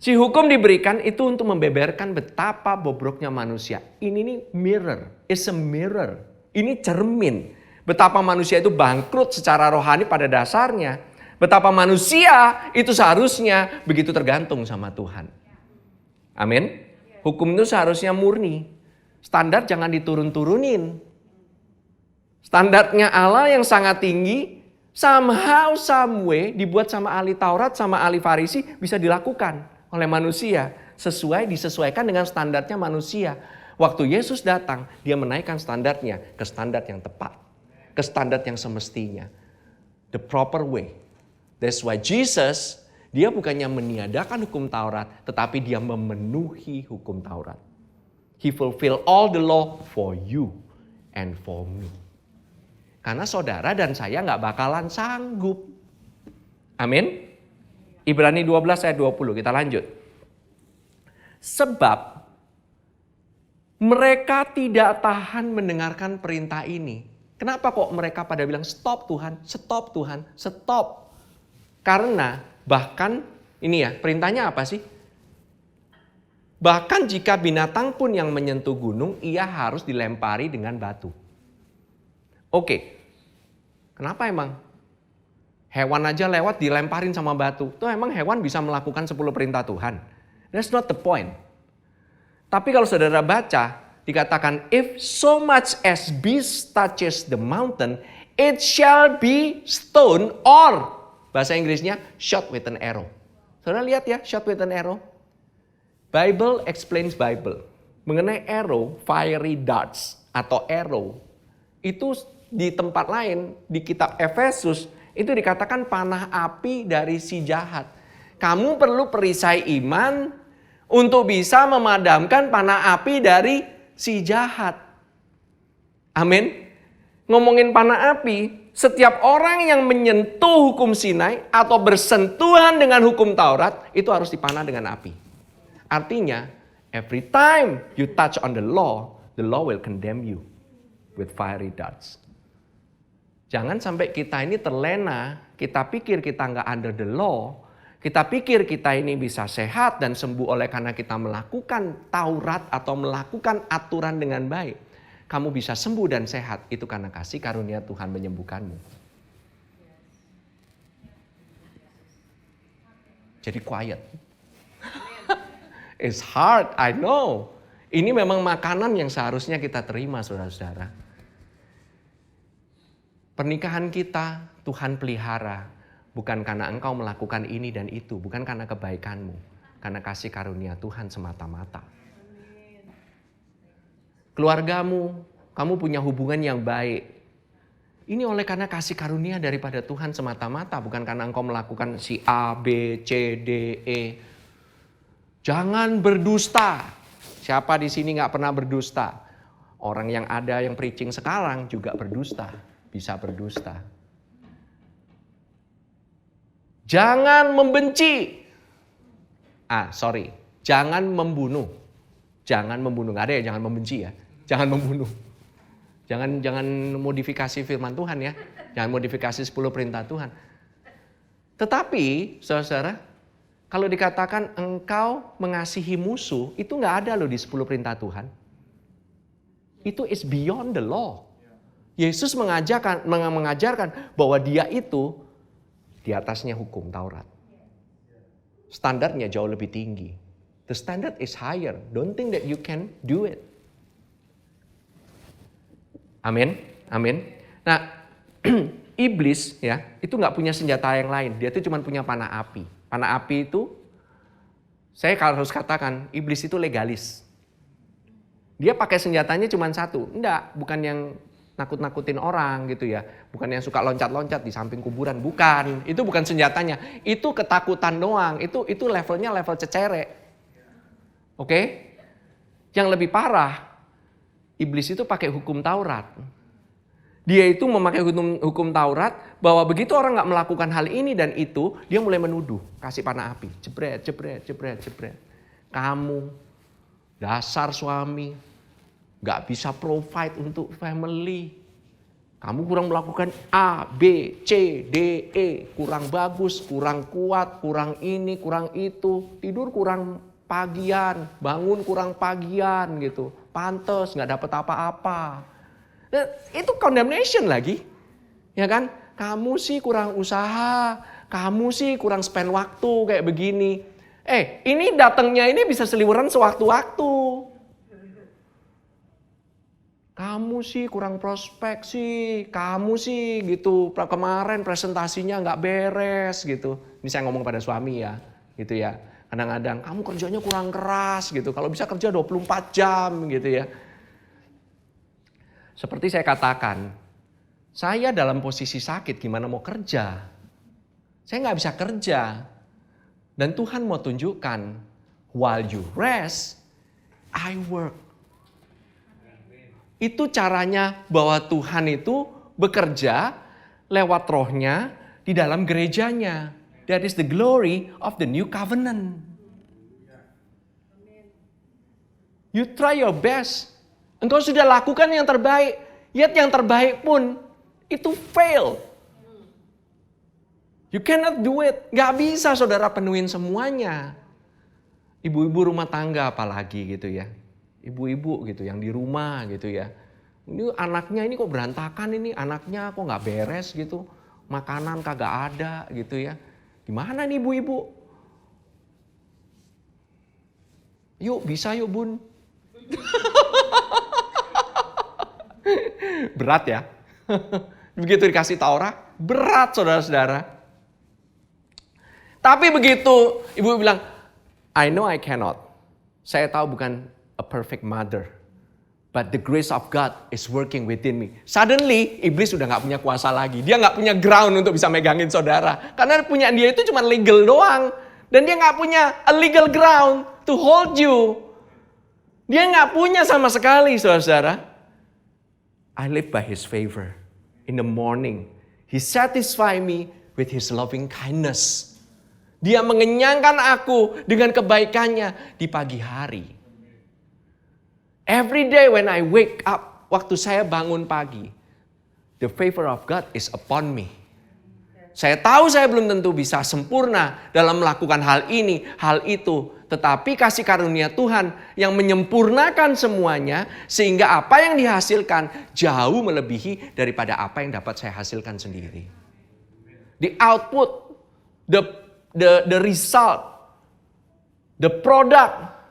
Speaker 1: Si hukum diberikan itu untuk membeberkan betapa bobroknya manusia. Ini nih mirror, is a mirror. Ini cermin. Betapa manusia itu bangkrut secara rohani pada dasarnya. Betapa manusia itu seharusnya begitu tergantung sama Tuhan. Amin. Hukum itu seharusnya murni. Standar jangan diturun-turunin. Standarnya Allah yang sangat tinggi, somehow, some way, dibuat sama ahli Taurat, sama ahli Farisi, bisa dilakukan oleh manusia. Disesuaikan dengan standarnya manusia. Waktu Yesus datang, dia menaikkan standarnya ke standar yang tepat. Ke standar yang semestinya. The proper way. That's why Jesus, dia bukannya meniadakan hukum Taurat, tetapi dia memenuhi hukum Taurat. He fulfill all the law for you and for me. Karena saudara dan saya gak bakalan sanggup. Amin. Ibrani 12 ayat 20, kita lanjut. Sebab mereka tidak tahan mendengarkan perintah ini. Kenapa kok mereka pada bilang stop Tuhan, stop Tuhan, stop. Karena bahkan ini ya perintahnya apa sih? Bahkan jika binatang pun yang menyentuh gunung, ia harus dilempari dengan batu. Oke, kenapa emang? Hewan aja lewat dilemparin sama batu. Tuh emang hewan bisa melakukan 10 perintah Tuhan? That's not the point. Tapi kalau saudara baca, dikatakan if so much as beast touches the mountain, it shall be stone or bahasa Inggrisnya shot with an arrow. Saudara lihat ya, shot with an arrow. Bible explains Bible. Mengenai arrow, fiery darts atau arrow. Itu di tempat lain, di kitab Efesus, itu dikatakan panah api dari si jahat. Kamu perlu perisai iman untuk bisa memadamkan panah api dari si jahat. Amin. Ngomongin panah api, setiap orang yang menyentuh hukum Sinai atau bersentuhan dengan hukum Taurat itu harus dipanah dengan api. Artinya, every time you touch on the law will condemn you with fiery darts. Jangan sampai kita ini terlena, kita pikir kita nggak under the law, kita pikir kita ini bisa sehat dan sembuh oleh karena kita melakukan Taurat atau melakukan aturan dengan baik. Kamu bisa sembuh dan sehat, itu karena kasih karunia Tuhan menyembuhkanmu. Jadi quiet. It's hard, I know. Ini memang makanan yang seharusnya kita terima, saudara-saudara. Pernikahan kita Tuhan pelihara, bukan karena engkau melakukan ini dan itu, bukan karena kebaikanmu, karena kasih karunia Tuhan semata-mata. Keluargamu, kamu punya hubungan yang baik. Ini oleh karena kasih karunia daripada Tuhan semata-mata, bukan karena engkau melakukan si A, B, C, D, E. Jangan berdusta. Siapa di sini nggak pernah berdusta? Orang yang ada yang preaching sekarang juga berdusta, bisa berdusta. Jangan membenci. Jangan membunuh. Jangan membunuh. Nggak ada ya jangan membenci ya. Jangan membunuh. Jangan modifikasi firman Tuhan ya. Jangan modifikasi 10 perintah Tuhan. Tetapi, saudara-saudara, kalau dikatakan engkau mengasihi musuh, itu nggak ada loh di 10 perintah Tuhan. Itu is beyond the law. Yesus mengajarkan bahwa dia itu di atasnya hukum Taurat. Standarnya jauh lebih tinggi. The standard is higher. Don't think that you can do it. Amin. Amin. Nah, iblis ya, itu nggak punya senjata yang lain. Dia itu cuma punya panah api. Panah api itu, saya harus katakan, iblis itu legalis. Dia pakai senjatanya cuma satu. Enggak, bukan yang nakut-nakutin orang gitu ya. Bukan yang suka loncat-loncat di samping kuburan. Bukan, itu bukan senjatanya. Itu ketakutan doang. Itu levelnya level cecerek. Oke? Yang lebih parah, iblis itu pakai hukum Taurat. Dia itu memakai hukum Taurat bahwa begitu orang nggak melakukan hal ini dan itu, dia mulai menuduh, kasih panah api, jebret, jebret, jebret, jebret. Kamu dasar suami nggak bisa provide untuk family. Kamu kurang melakukan A, B, C, D, E, kurang bagus, kurang kuat, kurang ini, kurang itu, tidur kurang pagian, bangun kurang pagian gitu, pantes nggak dapat apa-apa. Nah, itu condemnation lagi, ya kan? Kamu sih kurang usaha, kamu sih kurang spend waktu kayak begini. Ini datangnya ini bisa seliweran sewaktu-waktu. Kamu sih kurang prospek sih, kamu sih gitu. Kemarin presentasinya nggak beres gitu. Ini saya ngomong pada suami ya, gitu ya. Kadang-kadang kamu kerjanya kurang keras gitu. Kalau bisa kerja 24 jam gitu ya. Seperti saya katakan, saya dalam posisi sakit gimana mau kerja? Saya nggak bisa kerja. Dan Tuhan mau tunjukkan, while you rest, I work. Itu caranya bahwa Tuhan itu bekerja lewat rohnya di dalam gerejanya. That is the glory of the new covenant. You try your best. Engkau sudah lakukan yang terbaik. Yet yang terbaik pun itu fail. You cannot do it. Gak bisa saudara penuhin semuanya. Ibu-ibu rumah tangga apalagi gitu ya. Ibu-ibu gitu yang di rumah gitu ya. Ini anaknya ini kok berantakan ini. Anaknya kok gak beres gitu. Makanan kagak ada gitu ya. Gimana nih ibu-ibu? Yuk bisa yuk bun. Berat ya. Begitu dikasih Taurat, berat saudara-saudara. Tapi begitu ibu bilang, I know I cannot. Saya tahu bukan a perfect mother. But the grace of God is working within me. Suddenly, iblis sudah gak punya kuasa lagi. Dia gak punya ground untuk bisa megangin saudara. Karena punya dia itu cuma legal doang. Dan dia gak punya a legal ground to hold you. Dia gak punya sama sekali saudara-saudara. I live by His favor. In the morning, He satisfy me with His loving kindness. Dia mengenyangkan aku dengan kebaikannya di pagi hari. Every day when I wake up, waktu saya bangun pagi, the favor of God is upon me. Saya tahu saya belum tentu bisa sempurna dalam melakukan hal ini, hal itu. Tetapi kasih karunia Tuhan yang menyempurnakan semuanya sehingga apa yang dihasilkan jauh melebihi daripada apa yang dapat saya hasilkan sendiri. The output, the result, the product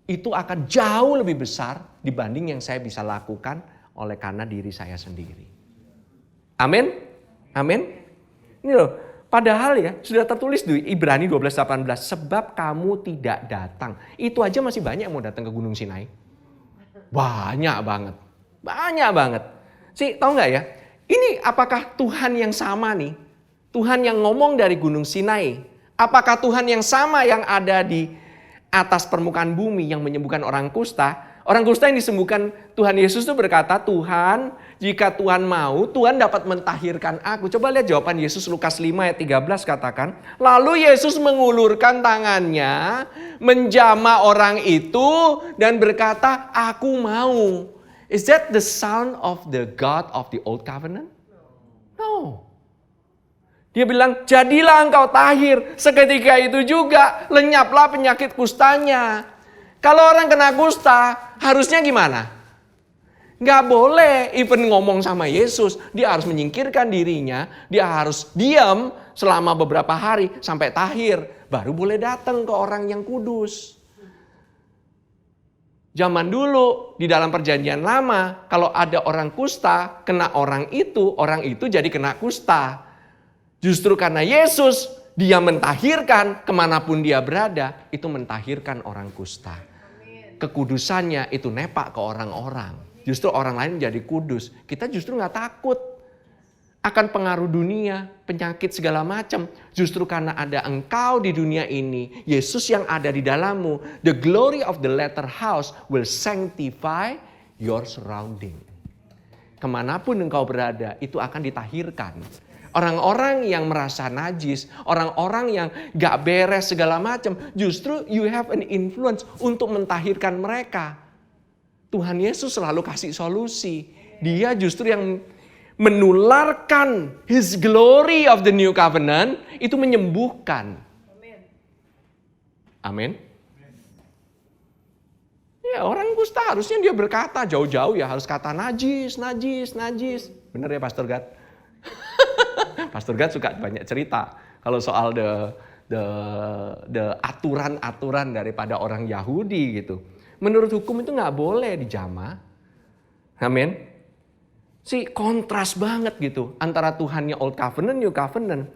Speaker 1: itu akan jauh lebih besar dibanding yang saya bisa lakukan oleh karena diri saya sendiri. Amin? Amin? Ini loh. Padahal ya sudah tertulis di Ibrani 12:18 sebab kamu tidak datang. Itu aja masih banyak yang mau datang ke Gunung Sinai. Banyak banget. Banyak banget. Sih tahu nggak ya? Ini apakah Tuhan yang sama nih? Tuhan yang ngomong dari Gunung Sinai. Apakah Tuhan yang sama yang ada di atas permukaan bumi yang menyembuhkan orang kusta? Orang kusta yang disembuhkan Tuhan Yesus itu berkata, Tuhan, jika Tuhan mau, Tuhan dapat mentahirkan aku. Coba lihat jawaban Yesus Lukas 5 ayat 13 katakan. Lalu Yesus mengulurkan tangannya, menjamah orang itu dan berkata, aku mau. Is that the sound of the God of the Old Covenant? No. Dia bilang, jadilah engkau tahir. Seketika itu juga lenyaplah penyakit kustanya. Kalau orang kena kusta, harusnya gimana? Nggak boleh even ngomong sama Yesus. Dia harus menyingkirkan dirinya. Dia harus diam selama beberapa hari sampai tahir. Baru boleh datang ke orang yang kudus. Zaman dulu di dalam perjanjian lama, kalau ada orang kusta, kena orang itu jadi kena kusta. Justru karena Yesus, dia mentahirkan kemanapun dia berada, itu mentahirkan orang kusta. Kekudusannya itu nepak ke orang-orang. Justru orang lain menjadi kudus. Kita justru nggak takut akan pengaruh dunia, penyakit segala macam. Justru karena ada engkau di dunia ini, Yesus yang ada di dalammu, the glory of the latter house will sanctify your surrounding. Kemanapun engkau berada, itu akan ditahirkan. Orang-orang yang merasa najis, orang-orang yang gak beres segala macam, justru you have an influence untuk mentahirkan mereka. Tuhan Yesus selalu kasih solusi. Dia justru yang menularkan His glory of the new covenant, itu menyembuhkan. Amin. Ya, orang kusta harusnya dia berkata jauh-jauh ya, harus kata najis, najis, najis. Benar ya Pastor Gad? Pastor Gad suka banyak cerita kalau soal the aturan-aturan daripada orang Yahudi gitu. Menurut hukum itu nggak boleh dijamah. Amin. Kontras banget gitu antara Tuhannya Old Covenant, New Covenant.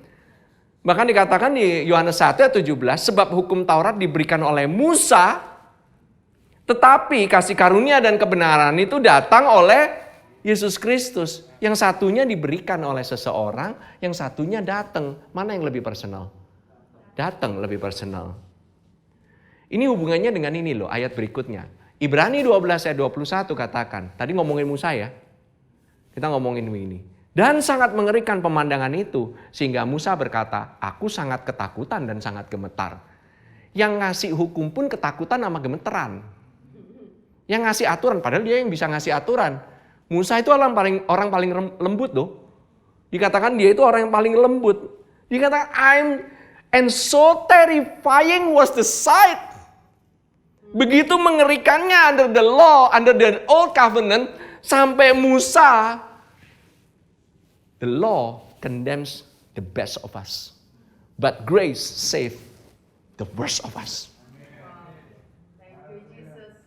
Speaker 1: Bahkan dikatakan di Yohanes 1:17, sebab hukum Taurat diberikan oleh Musa, tetapi kasih karunia dan kebenaran itu datang oleh Yesus Kristus. Yang satunya diberikan oleh seseorang, yang satunya datang. Mana yang lebih personal? Datang lebih personal. Ini hubungannya dengan ini loh, ayat berikutnya. Ibrani 12 ayat 21 katakan. Tadi ngomongin Musa ya. Kita ngomongin ini. Dan sangat mengerikan pemandangan itu. Sehingga Musa berkata, aku sangat ketakutan dan sangat gemetar. Yang ngasih hukum pun ketakutan sama gemeteran. Yang ngasih aturan, padahal dia yang bisa ngasih aturan. Musa itu orang paling lembut loh. Dikatakan dia itu orang yang paling lembut. Dikatakan and so terrifying was the sight. Begitu mengerikannya under the law, under the old covenant, sampai Musa, the law condemns the best of us, but grace save the worst of us.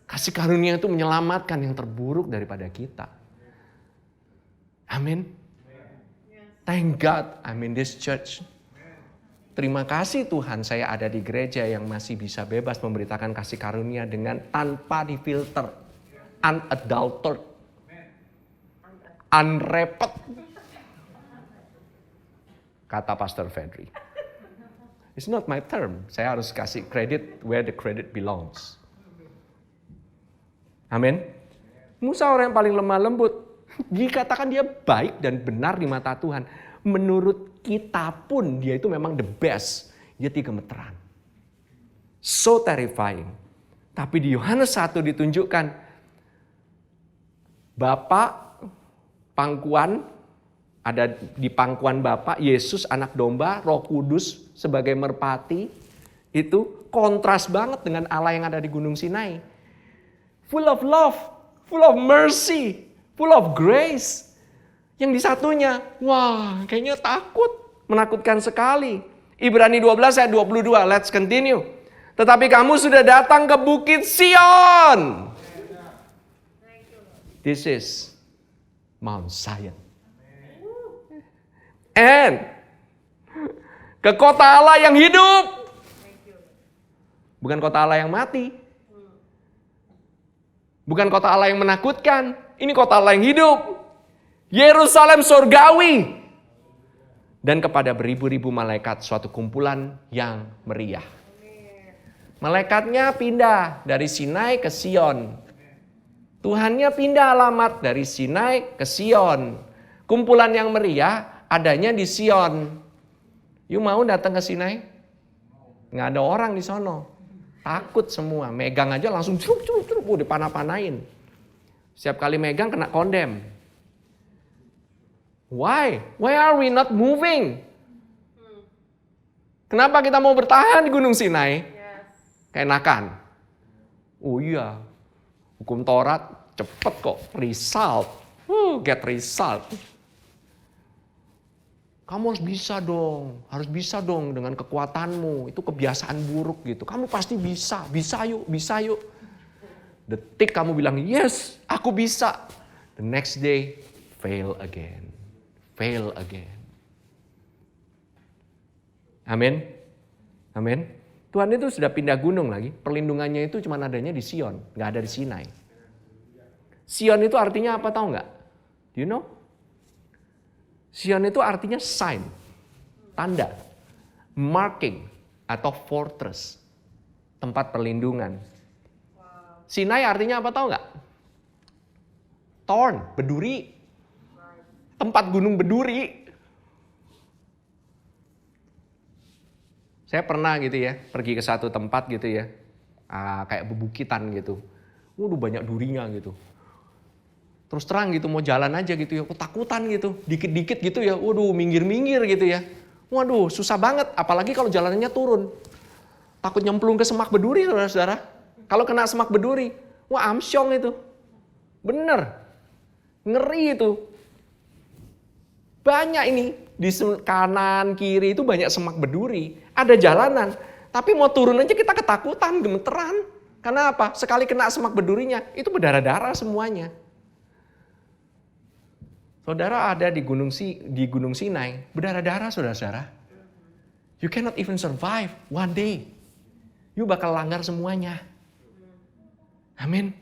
Speaker 1: Kasih karunia itu menyelamatkan yang terburuk daripada kita. Amin. Thank God I'm in this church. Terima kasih Tuhan saya ada di gereja yang masih bisa bebas memberitakan kasih karunia dengan tanpa difilter. Unadulterated. Unwrapped. Kata Pastor Fedri. It's not my term. Saya harus kasih credit where the credit belongs. Amin. Musa orang yang paling lemah lembut. Dikatakan dia baik dan benar di mata Tuhan. Menurut kita pun dia itu memang the best. Dia gemeteran. So terrifying. Tapi di Yohanes 1 ditunjukkan. Bapak pangkuan. Ada di pangkuan Bapak. Yesus anak domba. Roh Kudus sebagai merpati. Itu kontras banget dengan Allah yang ada di Gunung Sinai. Full of love. Full of mercy. Full of grace. Yang di satunya, wah kayaknya takut. Menakutkan sekali. Ibrani 12 ayat 22, let's continue. Tetapi kamu sudah datang ke Bukit Sion. This is Mount Zion. And ke kota Allah yang hidup. Bukan kota Allah yang mati. Bukan kota Allah yang menakutkan. Ini kota Allah yang hidup. Yerusalem surgawi. Dan kepada beribu-ribu malaikat suatu kumpulan yang meriah. Malaikatnya pindah dari Sinai ke Sion. Tuhannya pindah alamat dari Sinai ke Sion. Kumpulan yang meriah adanya di Sion. You mau datang ke Sinai? Nggak ada orang di sono. Takut semua. Megang aja langsung curuk-curuk dipanah-panahin. Setiap kali megang kena kondem. Why? Why are we not moving? Kenapa kita mau bertahan di Gunung Sinai? Keenakan. Oh iya, hukum Taurat cepet kok, result. Get result. Kamu harus bisa dong dengan kekuatanmu. Itu kebiasaan buruk gitu. Kamu pasti bisa yuk. Detik kamu bilang, yes, aku bisa. The next day, fail again. Amin. Tuhan itu sudah pindah gunung lagi. Perlindungannya itu cuma adanya di Sion, nggak ada di Sinai. Sion itu artinya apa tahu nggak? Do you know? Sion itu artinya sign, tanda, marking atau fortress, tempat perlindungan. Sinai artinya apa tahu nggak? Thorn, berduri, tempat gunung berduri. Saya pernah gitu ya, pergi ke satu tempat gitu ya, kayak bebukitan gitu. Waduh banyak durinya gitu. Terus terang gitu mau jalan aja gitu ya, ketakutan gitu. Dikit-dikit gitu ya, waduh minggir-minggir gitu ya. Waduh susah banget, apalagi kalau jalanannya turun. Takut nyemplung ke semak berduri saudara-saudara. Kalau kena semak berduri, wah amsyong itu. Bener, ngeri itu. Banyak ini, di kanan, kiri itu banyak semak berduri. Ada jalanan, tapi mau turun aja kita ketakutan, gemeteran. Karena apa? Sekali kena semak berdurinya, itu berdarah-darah semuanya. Saudara ada di Gunung Sinai, berdarah-darah saudara-saudara. You cannot even survive one day. You bakal langgar semuanya. Amin.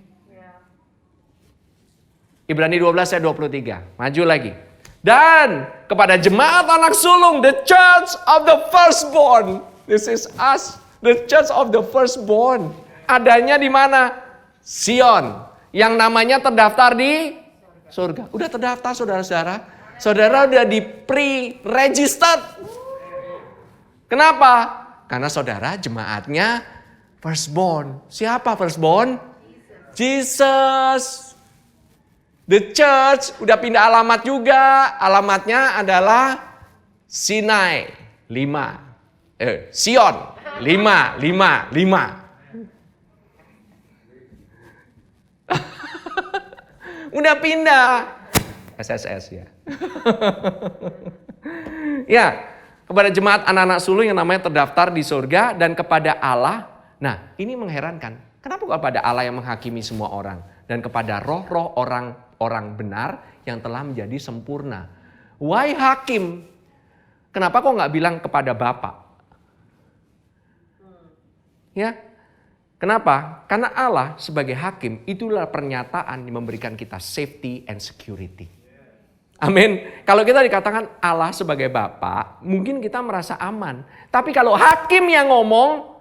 Speaker 1: Ibrani 12 ayat 23. Maju lagi. Dan kepada jemaat anak sulung, the church of the firstborn. This is us, the church of the firstborn. Adanya di mana? Sion. Yang namanya terdaftar di surga. Udah terdaftar saudara-saudara. Saudara udah di pre-registered. Kenapa? Karena saudara jemaatnya firstborn. Siapa firstborn? Jesus. The church udah pindah alamat juga. Alamatnya adalah Sinai 5. Sion 5. Udah pindah. SSS ya. Ya, kepada jemaat anak-anak sulung yang namanya terdaftar di surga dan kepada Allah. Nah, ini mengherankan. Kenapa kepada Allah yang menghakimi semua orang dan kepada roh-roh orang benar yang telah menjadi sempurna. Why hakim? Kenapa kok nggak bilang kepada Bapa? Ya, kenapa? Karena Allah sebagai hakim itulah pernyataan yang memberikan kita safety and security. Amin. Kalau kita dikatakan Allah sebagai Bapa, mungkin kita merasa aman. Tapi kalau hakim yang ngomong,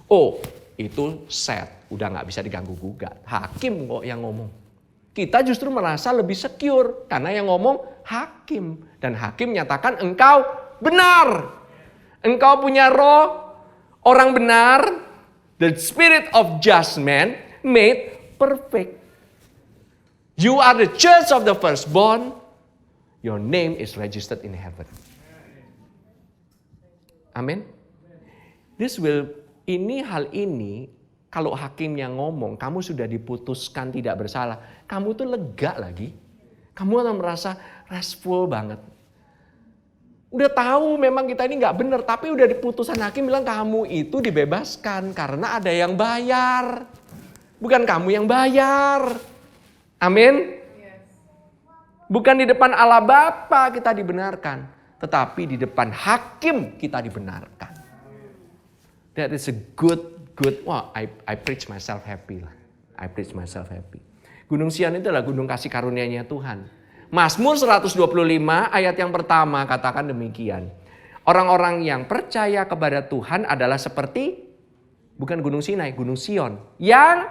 Speaker 1: oh itu set, udah nggak bisa diganggu gugat. Hakim kok yang ngomong. Kita justru merasa lebih secure karena yang ngomong hakim. Dan hakim nyatakan engkau benar. Engkau punya roh orang benar. The spirit of just man made perfect. You are the church of the firstborn. Your name is registered in heaven. Amin. Hal ini kalau hakim yang ngomong, kamu sudah diputuskan tidak bersalah, kamu tuh lega lagi. Kamu akan merasa restful banget. Udah tahu memang kita ini nggak benar, tapi udah diputusan hakim bilang kamu itu dibebaskan karena ada yang bayar. Bukan kamu yang bayar. Amin. Bukan di depan Allah Bapa kita dibenarkan, tetapi di depan hakim kita dibenarkan. That is a good. I preach myself happy lah. Gunung Sion itu adalah gunung kasih karunia-Nya Tuhan. Mazmur 125 ayat yang pertama katakan demikian. Orang-orang yang percaya kepada Tuhan adalah seperti, bukan gunung Sinai, gunung Sion. Yang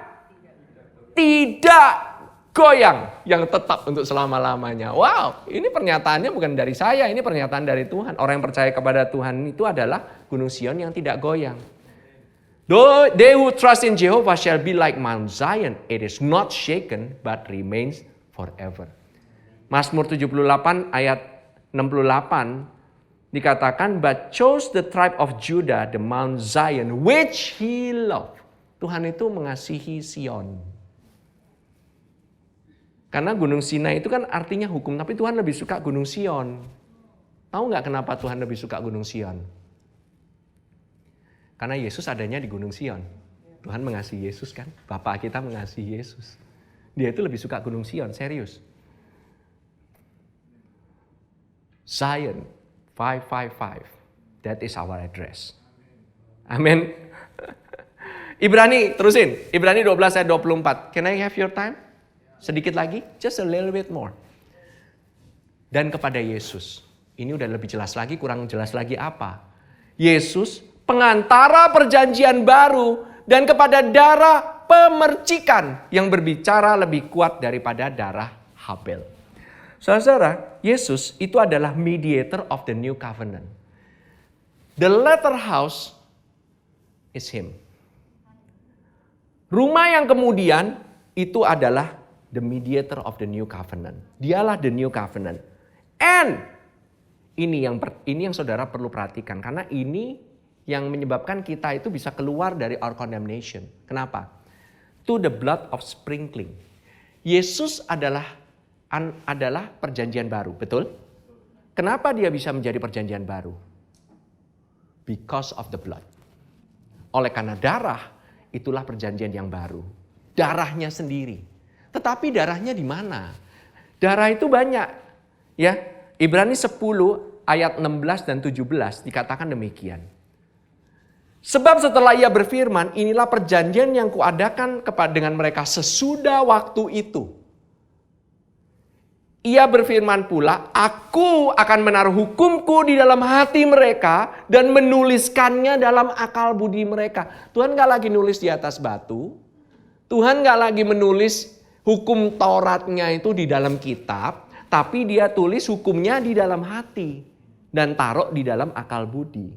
Speaker 1: tidak goyang, yang tetap untuk selama-lamanya. Wow, ini pernyataannya bukan dari saya, ini pernyataan dari Tuhan. Orang yang percaya kepada Tuhan itu adalah gunung Sion yang tidak goyang. They who trust in Jehovah shall be like Mount Zion. It is not shaken but remains forever. Mazmur 78 ayat 68 Dikatakan, but chose the tribe of Judah, the Mount Zion, which he loved. Tuhan itu mengasihi Sion. Karena Gunung Sinai itu kan artinya hukum, tapi Tuhan lebih suka Gunung Sion. Tahu nggak kenapa Tuhan lebih suka Gunung Sion? Karena Yesus adanya di Gunung Sion. Tuhan mengasihi Yesus kan? Bapa kita mengasihi Yesus. Dia itu lebih suka Gunung Sion, serius. Zion 555. That is our address. Amin. Ibrani, terusin. Ibrani 12 ayat 24. Can I have your time? Sedikit lagi, just a little bit more. Dan kepada Yesus. Ini udah lebih jelas lagi, kurang jelas lagi apa? Yesus, pengantara perjanjian baru, dan kepada darah pemercikan yang berbicara lebih kuat daripada darah Habel. Saudara, Yesus itu adalah mediator of the new covenant. The latter house is him. Rumah yang kemudian itu adalah the mediator of the new covenant. Dialah the new covenant. And ini yang saudara perlu perhatikan, karena ini yang menyebabkan kita itu bisa keluar dari our condemnation. Kenapa? To the blood of sprinkling. Yesus adalah perjanjian baru, betul? Kenapa dia bisa menjadi perjanjian baru? Because of the blood. Oleh karena darah, itulah perjanjian yang baru. Darahnya sendiri. Tetapi darahnya di mana? Darah itu banyak. Ya, Ibrani 10 ayat 16 dan 17 dikatakan demikian. Sebab setelah ia berfirman, inilah perjanjian yang kuadakan dengan mereka sesudah waktu itu. Ia berfirman pula, aku akan menaruh hukumku di dalam hati mereka dan menuliskannya dalam akal budi mereka. Tuhan gak lagi nulis di atas batu. Tuhan gak lagi menulis hukum Tauratnya itu di dalam kitab. Tapi dia tulis hukumnya di dalam hati. Dan taruh di dalam akal budi.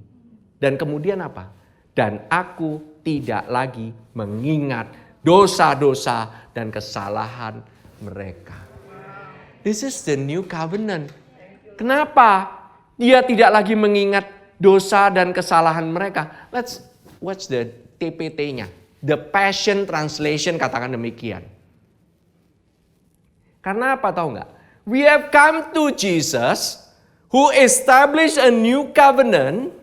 Speaker 1: Dan kemudian apa? Dan aku tidak lagi mengingat dosa-dosa dan kesalahan mereka. This is the new covenant. Kenapa dia tidak lagi mengingat dosa dan kesalahan mereka? Let's watch the TPT-nya. The Passion Translation katakan demikian. Karena apa tahu nggak? We have come to Jesus who established a new covenant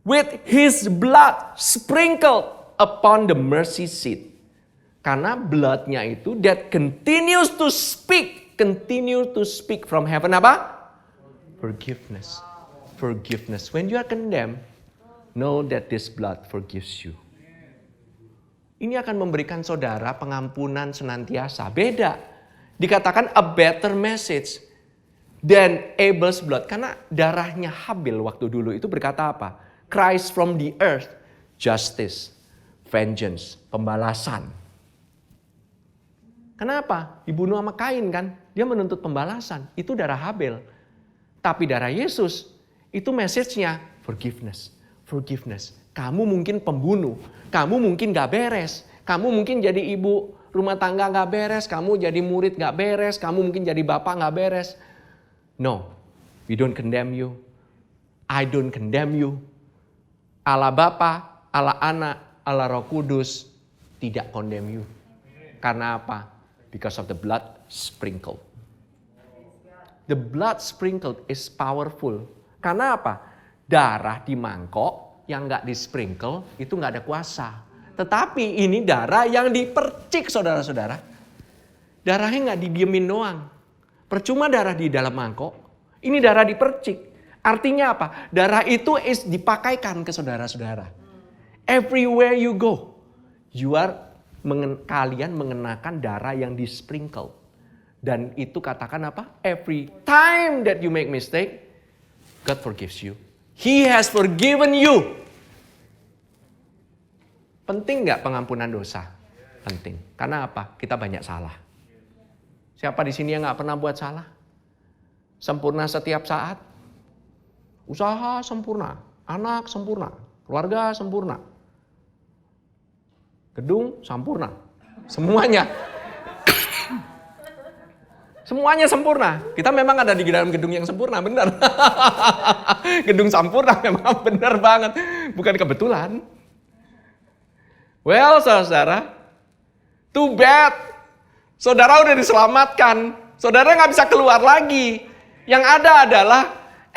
Speaker 1: with his blood sprinkled upon the mercy seat. Karena bloodnya itu that continues to speak from heaven apa? Forgiveness. Forgiveness. When you are condemned, know that this blood forgives you. Ini akan memberikan saudara pengampunan senantiasa. Beda. Dikatakan a better message than Abel's blood. Karena darahnya Habel waktu dulu itu berkata apa? Cries from the earth, justice, vengeance, pembalasan. Kenapa? Dibunuh sama Kain kan? Dia menuntut pembalasan. Itu darah Habel. Tapi darah Yesus, itu message-nya forgiveness. Forgiveness. Kamu mungkin pembunuh. Kamu mungkin gak beres. Kamu mungkin jadi ibu rumah tangga gak beres. Kamu jadi murid gak beres. Kamu mungkin jadi bapak gak beres. No. We don't condemn you. I don't condemn you. Allah Bapa, Allah Anak, Allah Roh Kudus tidak condemn you. Karena apa? Because of the blood sprinkled. The blood sprinkled is powerful. Karena apa? Darah di mangkok yang gak di-sprinkle itu gak ada kuasa. Tetapi ini darah yang dipercik saudara-saudara. Darahnya gak didiemin doang. Percuma darah di dalam mangkok. Ini darah dipercik. Artinya apa? Darah itu dipakaikan ke saudara-saudara. Everywhere you go, kalian mengenakan darah yang di-sprinkle. Dan itu katakan apa? Every time that you make mistake, God forgives you. He has forgiven you. Penting nggak pengampunan dosa? Penting. Karena apa? Kita banyak salah. Siapa di sini yang nggak pernah buat salah? Sempurna setiap saat. Usaha sempurna. Anak sempurna. Keluarga sempurna. Gedung sempurna. Semuanya. Semuanya sempurna. Kita memang ada di dalam gedung yang sempurna, benar. Gedung sempurna memang benar banget. Bukan kebetulan. Well, saudara, too bad. Saudara udah diselamatkan. Saudara nggak bisa keluar lagi. Yang ada adalah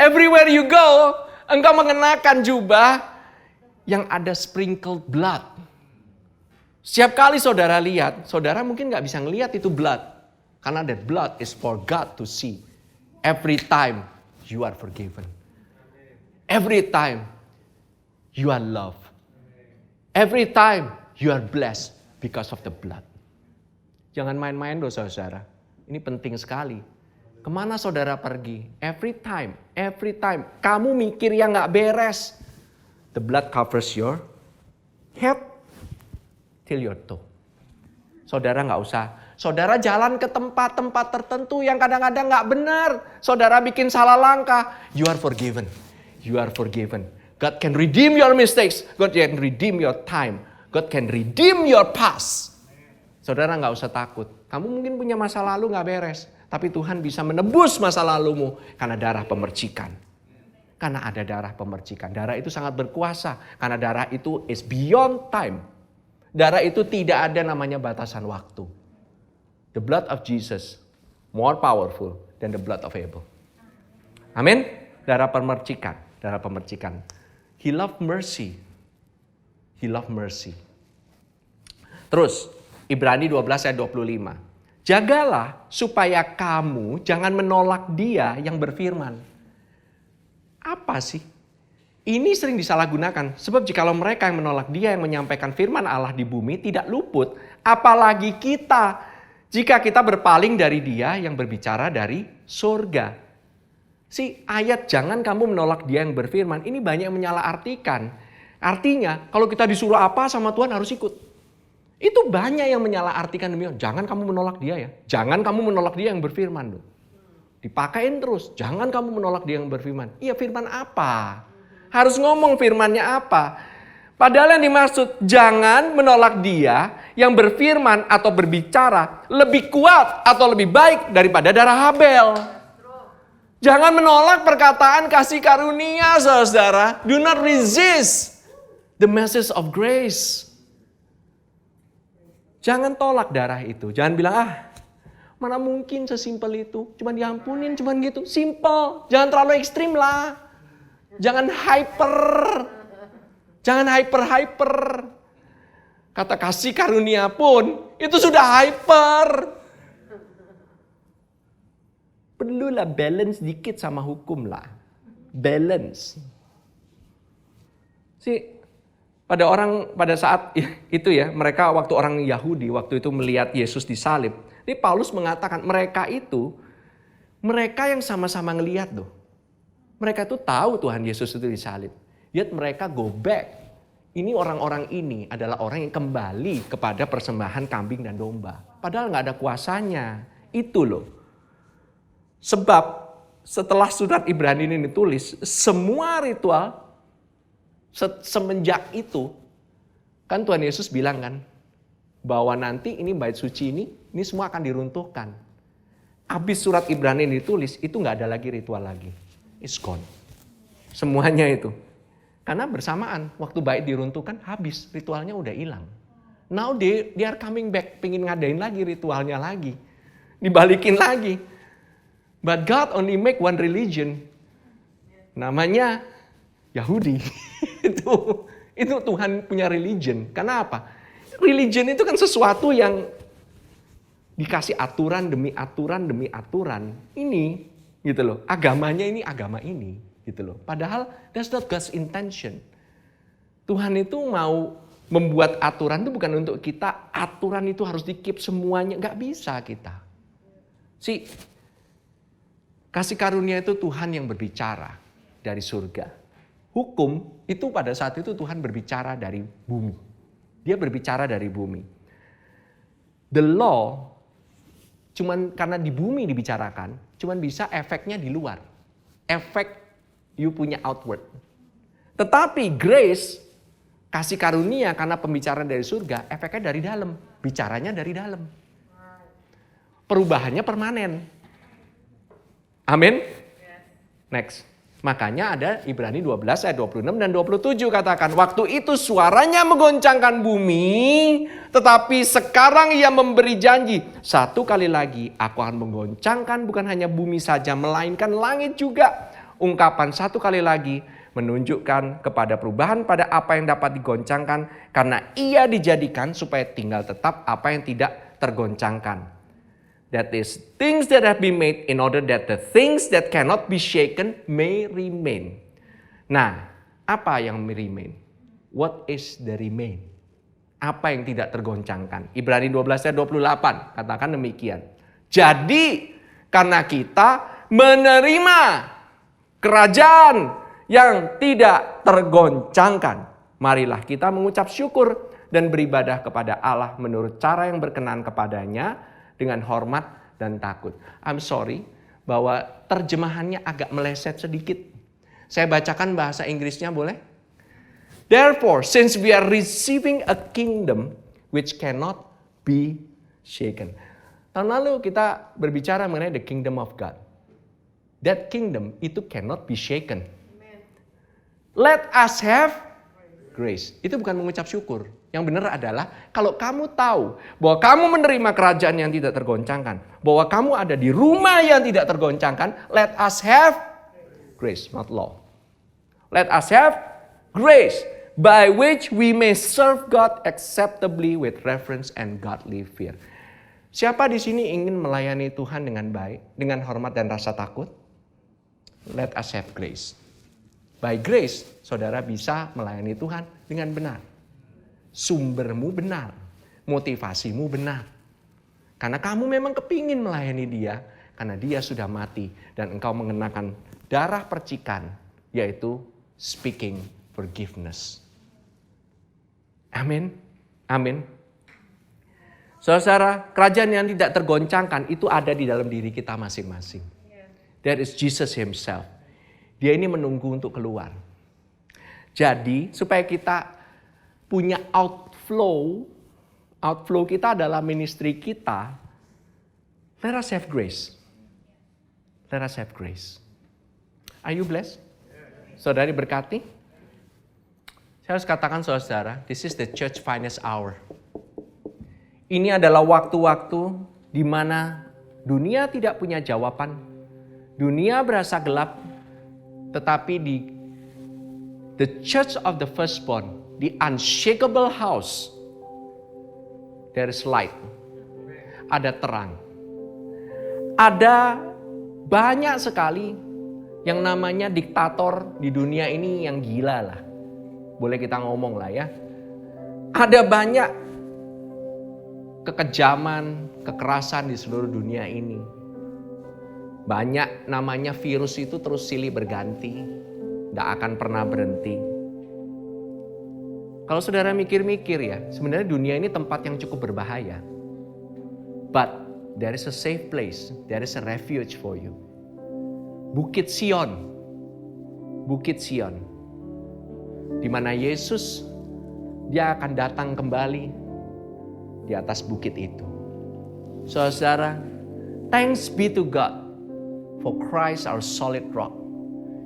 Speaker 1: everywhere you go, engkau mengenakan jubah yang ada sprinkled blood. Setiap kali saudara lihat, saudara mungkin nggak bisa ngelihat itu blood. Karena that blood is for God to see. Every time you are forgiven. Every time you are loved. Every time you are blessed because of the blood. Jangan main-main dosa saudara. Ini penting sekali. Kemana saudara pergi? Every time. Kamu mikir yang gak beres. The blood covers your head till your toe. Saudara gak usah. Saudara jalan ke tempat-tempat tertentu yang kadang-kadang gak benar. Saudara bikin salah langkah. You are forgiven. You are forgiven. God can redeem your mistakes. God can redeem your time. God can redeem your past. Saudara gak usah takut. Kamu mungkin punya masa lalu gak beres. Tapi Tuhan bisa menebus masa lalumu karena darah pemercikan. Karena ada darah pemercikan. Darah itu sangat berkuasa. Karena darah itu is beyond time. Darah itu tidak ada namanya batasan waktu. The blood of Jesus more powerful than the blood of Abel. Amin. Darah pemercikan. Darah pemercikan. He loved mercy. He loved mercy. Terus, Ibrani 12 ayat 25. Jagalah supaya kamu jangan menolak Dia yang berfirman. Apa sih? Ini sering disalahgunakan. Sebab jikalau mereka yang menolak Dia yang menyampaikan firman Allah di bumi tidak luput. Apalagi kita. Jika kita berpaling dari Dia yang berbicara dari surga. Ayat jangan kamu menolak Dia yang berfirman. Ini banyak yang menyalahartikan. Artinya kalau kita disuruh apa sama Tuhan harus ikut. Itu banyak yang menyalahartikan demikian. Jangan kamu menolak Dia ya. Jangan kamu menolak Dia yang berfirman. Loh. Dipakain terus. Jangan kamu menolak Dia yang berfirman. Iya, firman apa? Harus ngomong firmannya apa? Padahal yang dimaksud jangan menolak Dia yang berfirman atau berbicara lebih kuat atau lebih baik daripada darah Habel. Jangan menolak perkataan kasih karunia, saudara. Do not resist the message of grace. Jangan tolak darah itu. Jangan bilang, mana mungkin sesimpel itu. Cuman diampunin, cuman gitu. Simple. Jangan terlalu ekstrim lah. Jangan hyper. Jangan hyper. Kata kasih karunia pun, itu sudah hyper. Perlulah balance dikit sama hukum lah. Balance. Pada saat itu ya, mereka waktu orang Yahudi waktu itu melihat Yesus disalib. Ini Paulus mengatakan mereka yang sama-sama ngelihat loh. Mereka itu tahu Tuhan Yesus itu disalib. Yet mereka go back. Ini orang-orang ini adalah orang yang kembali kepada persembahan kambing dan domba. Padahal nggak ada kuasanya. Itu loh. Sebab setelah surat Ibrani ini ditulis, semua ritual semenjak itu, kan Tuhan Yesus bilang kan, bahwa nanti ini bait suci ini semua akan diruntuhkan. Habis surat Ibrani ini ditulis, itu gak ada lagi ritual lagi. It's gone. Semuanya itu. Karena bersamaan, waktu bait diruntuhkan, habis. Ritualnya udah hilang. Now they are coming back, pengen ngadain lagi ritualnya lagi. Dibalikin lagi. But God only make one religion. Namanya Yahudi. itu Tuhan punya religion. Karena apa? Religion itu kan sesuatu yang dikasih aturan demi aturan demi aturan. Ini gitu loh. Agamanya ini agama ini gitu loh. Padahal that's not God's intention. Tuhan itu mau membuat aturan itu bukan untuk kita. Aturan itu harus di-keep semuanya. Gak bisa kita. Kasih karunia itu Tuhan yang berbicara dari surga. Hukum itu pada saat itu Tuhan berbicara dari bumi. Dia berbicara dari bumi. The law cuman karena di bumi dibicarakan, cuman bisa efeknya di luar. Efek you punya outward. Tetapi grace, kasih karunia karena pembicaraan dari surga, efeknya dari dalam. Bicaranya dari dalam. Perubahannya permanen. Amin. Next. Makanya ada Ibrani 12 ayat 26 dan 27 katakan, waktu itu suaranya menggoncangkan bumi, tetapi sekarang ia memberi janji, satu kali lagi aku akan menggoncangkan bukan hanya bumi saja, melainkan langit juga. Ungkapan satu kali lagi menunjukkan kepada perubahan pada apa yang dapat digoncangkan, karena ia dijadikan supaya tinggal tetap apa yang tidak tergoncangkan. That is, things that have been made in order that the things that cannot be shaken may remain. Nah, apa yang remain? What is the remain? Apa yang tidak tergoncangkan? Ibrani 12 ayat 28 katakan demikian. Jadi, karena kita menerima kerajaan yang tidak tergoncangkan, marilah kita mengucap syukur dan beribadah kepada Allah menurut cara yang berkenan kepadanya, dengan hormat dan takut. I'm sorry bahwa terjemahannya agak meleset sedikit. Saya bacakan bahasa Inggrisnya boleh? Therefore, since we are receiving a kingdom which cannot be shaken. Tahun lalu kita berbicara mengenai the kingdom of God. That kingdom itu cannot be shaken. Let us have grace. Itu bukan mengucap syukur. Yang benar adalah kalau kamu tahu bahwa kamu menerima kerajaan yang tidak tergoncangkan, bahwa kamu ada di rumah yang tidak tergoncangkan, let us have grace, not law. Let us have grace by which we may serve God acceptably with reverence and godly fear. Siapa di sini ingin melayani Tuhan dengan baik, dengan hormat dan rasa takut? Let us have grace. By grace, saudara bisa melayani Tuhan dengan benar. Sumbermu benar, motivasimu benar. Karena kamu memang kepingin melayani dia, karena dia sudah mati dan engkau mengenakan darah percikan, yaitu speaking forgiveness. Amin. Amin. Saudara, kerajaan yang tidak tergoncangkan itu ada di dalam diri kita masing-masing. That is Jesus himself. Dia ini menunggu untuk keluar. Jadi, supaya kita punya outflow kita adalah ministry kita. Let us have grace. Let us have grace. Are you blessed? Saudara diberkati? Saya harus katakan saudara, this is the church finest hour. Ini adalah waktu-waktu di mana dunia tidak punya jawaban. Dunia berasa gelap, tetapi di the church of the firstborn, the unshakable house, there is light. Ada terang. Ada banyak sekali yang namanya diktator di dunia ini yang gila lah. Boleh kita ngomong lah ya. Ada banyak kekejaman, kekerasan di seluruh dunia ini. Banyak namanya virus itu terus silih berganti. Tidak akan pernah berhenti. Kalau saudara mikir-mikir ya, sebenarnya dunia ini tempat yang cukup berbahaya. But there is a safe place, there is a refuge for you. Bukit Sion. Bukit Sion. Di mana Yesus, dia akan datang kembali di atas bukit itu. Saudara, thanks be to God for Christ our solid rock.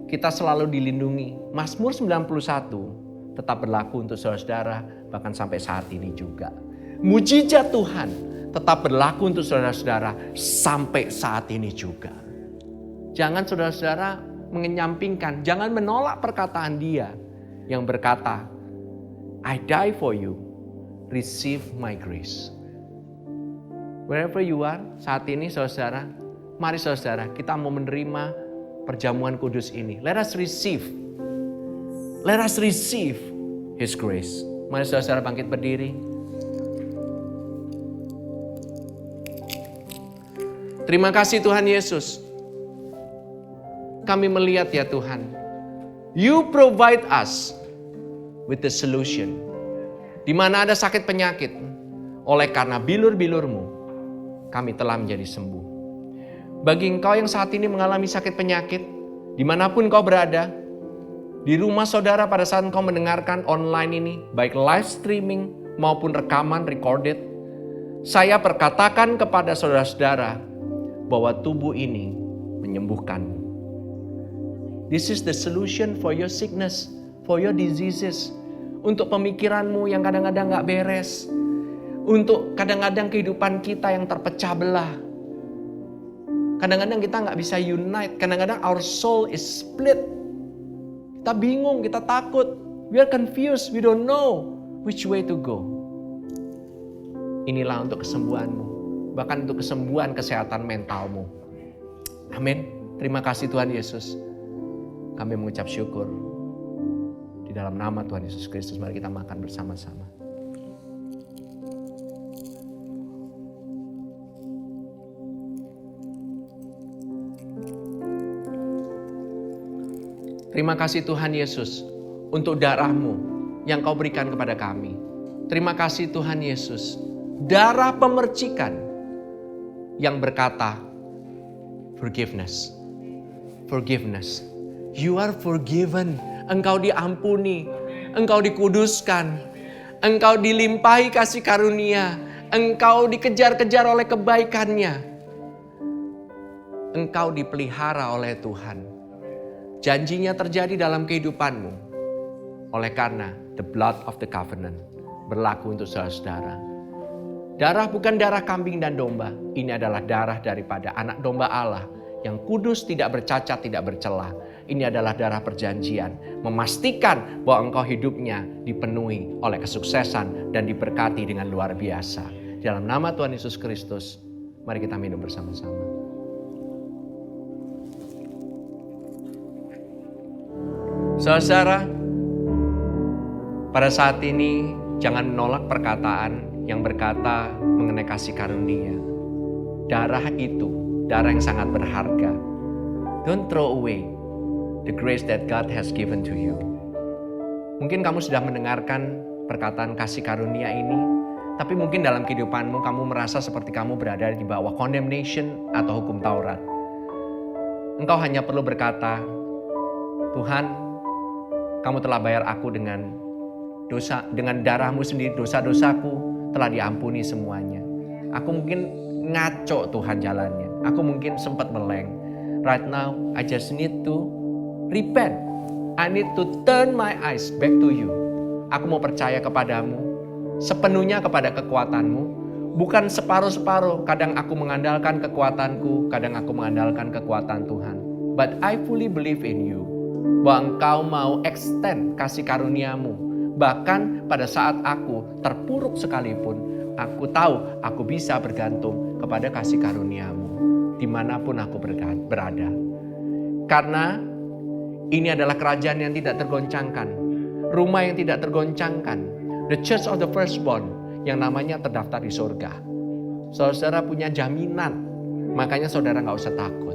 Speaker 1: Kita selalu dilindungi. Mazmur 91 tetap berlaku untuk saudara-saudara bahkan sampai saat ini juga. Mujizat Tuhan tetap berlaku untuk saudara-saudara sampai saat ini juga. Jangan saudara-saudara mengenyampingkan, jangan menolak perkataan dia yang berkata, I die for you, receive my grace. Wherever you are, saat ini saudara-saudara, mari saudara-saudara kita mau menerima perjamuan kudus ini. Let us receive His grace. Mari saudara-saudara bangkit berdiri. Terima kasih Tuhan Yesus. Kami melihat ya Tuhan, You provide us with the solution. Di mana ada sakit penyakit, oleh karena bilur-bilur-Mu, kami telah menjadi sembuh. Bagi engkau yang saat ini mengalami sakit penyakit, dimanapun kau berada, di rumah saudara pada saat engkau mendengarkan online ini, baik live streaming maupun rekaman recorded, saya perkatakan kepada saudara-saudara bahwa tubuh ini menyembuhkanmu. This is the solution for your sickness, for your diseases. Untuk pemikiranmu yang kadang-kadang gak beres. Untuk kadang-kadang kehidupan kita yang terpecah belah. Kadang-kadang kita gak bisa unite. Kadang-kadang our soul is split. Kita bingung, kita takut. We are confused, we don't know which way to go. Inilah untuk kesembuhanmu. Bahkan untuk kesembuhan kesehatan mentalmu. Amin. Terima kasih Tuhan Yesus. Kami mengucap syukur. Di dalam nama Tuhan Yesus Kristus, mari kita makan bersama-sama. Terima kasih Tuhan Yesus untuk darah-Mu yang Kau berikan kepada kami. Terima kasih Tuhan Yesus, darah pemercikan yang berkata, forgiveness. Forgiveness. You are forgiven. Engkau diampuni. Engkau dikuduskan. Engkau dilimpahi kasih karunia. Engkau dikejar-kejar oleh kebaikannya. Engkau dipelihara oleh Tuhan. Janjinya terjadi dalam kehidupanmu. Oleh karena the blood of the covenant berlaku untuk saudara-saudara. Darah bukan darah kambing dan domba. Ini adalah darah daripada anak domba Allah yang kudus, tidak bercacat, tidak bercela. Ini adalah darah perjanjian. Memastikan bahwa engkau hidupnya dipenuhi oleh kesuksesan dan diberkati dengan luar biasa. Dalam nama Tuhan Yesus Kristus, mari kita minum bersama-sama. Saudara, pada saat ini jangan menolak perkataan yang berkata mengenai kasih karunia. Darah itu, darah yang sangat berharga. Don't throw away the grace that God has given to you. Mungkin kamu sudah mendengarkan perkataan kasih karunia ini, tapi mungkin dalam kehidupanmu kamu merasa seperti kamu berada di bawah condemnation atau hukum Taurat. Engkau hanya perlu berkata, Tuhan, kamu telah bayar aku dengan dosa, dengan darah-Mu sendiri, dosa-dosaku telah diampuni semuanya. Aku mungkin ngaco Tuhan jalannya. Aku mungkin sempat meleng. Right now, I just need to repent. I need to turn my eyes back to you. Aku mau percaya kepadamu, sepenuhnya kepada kekuatanmu. Bukan separuh-separuh. Kadang aku mengandalkan kekuatanku, kadang aku mengandalkan kekuatan Tuhan. But I fully believe in you. Bahwa engkau mau extend kasih karuniamu. Bahkan pada saat aku terpuruk sekalipun, aku tahu aku bisa bergantung kepada kasih karuniamu. Dimanapun aku berada. Karena ini adalah kerajaan yang tidak tergoncangkan. Rumah yang tidak tergoncangkan. The church of the firstborn yang namanya terdaftar di surga. Saudara punya jaminan. Makanya saudara gak usah takut.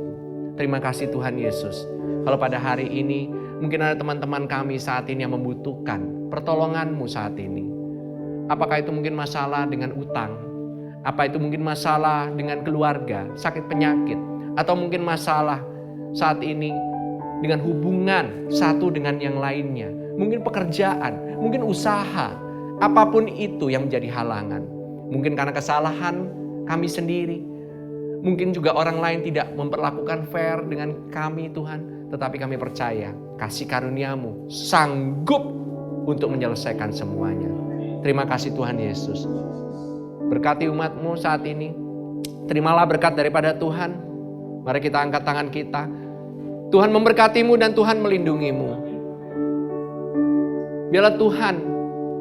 Speaker 1: Terima kasih Tuhan Yesus. Kalau pada hari ini mungkin ada teman-teman kami saat ini yang membutuhkan pertolongan-Mu saat ini. Apakah itu mungkin masalah dengan utang? Apa itu mungkin masalah dengan keluarga, sakit penyakit? Atau mungkin masalah saat ini dengan hubungan satu dengan yang lainnya? Mungkin pekerjaan, mungkin usaha. Apapun itu yang menjadi halangan. Mungkin karena kesalahan kami sendiri. Mungkin juga orang lain tidak memperlakukan fair dengan kami Tuhan. Tetapi kami percaya kasih karunia-Mu sanggup untuk menyelesaikan semuanya. Terima kasih Tuhan Yesus. Berkati umat-Mu saat ini. Terimalah berkat daripada Tuhan. Mari kita angkat tangan kita. Tuhan memberkati-Mu dan Tuhan melindungi-Mu. Biarlah Tuhan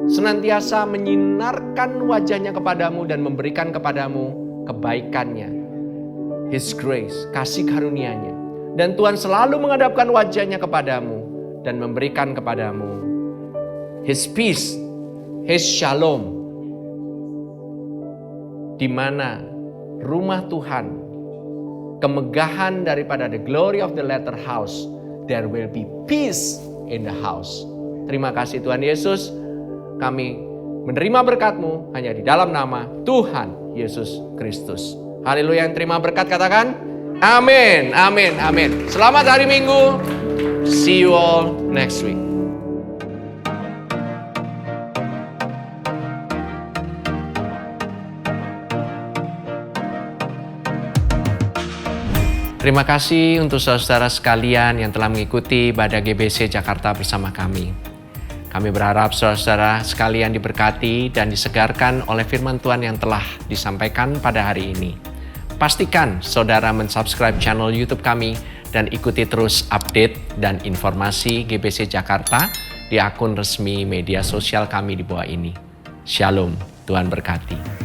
Speaker 1: senantiasa menyinarkan wajahnya kepadamu dan memberikan kepadamu kebaikannya. His grace, kasih karunia-Nya. Dan Tuhan selalu menghadapkan wajahnya kepadamu dan memberikan kepadamu His peace, His shalom. Di mana rumah Tuhan, kemegahan daripada the glory of the latter house, there will be peace in the house. Terima kasih Tuhan Yesus. Kami menerima berkat-Mu hanya di dalam nama Tuhan Yesus Kristus. Haleluya, yang terima berkat katakan amin, amin, amin. Selamat hari Minggu. See you all next week. Terima kasih untuk saudara-saudara sekalian yang telah mengikuti ibadah GBC Jakarta bersama kami. Kami berharap saudara-saudara sekalian diberkati dan disegarkan oleh firman Tuhan yang telah disampaikan pada hari ini. Pastikan saudara mensubscribe channel YouTube kami dan ikuti terus update dan informasi GBC Jakarta di akun resmi media sosial kami di bawah ini. Shalom, Tuhan berkati.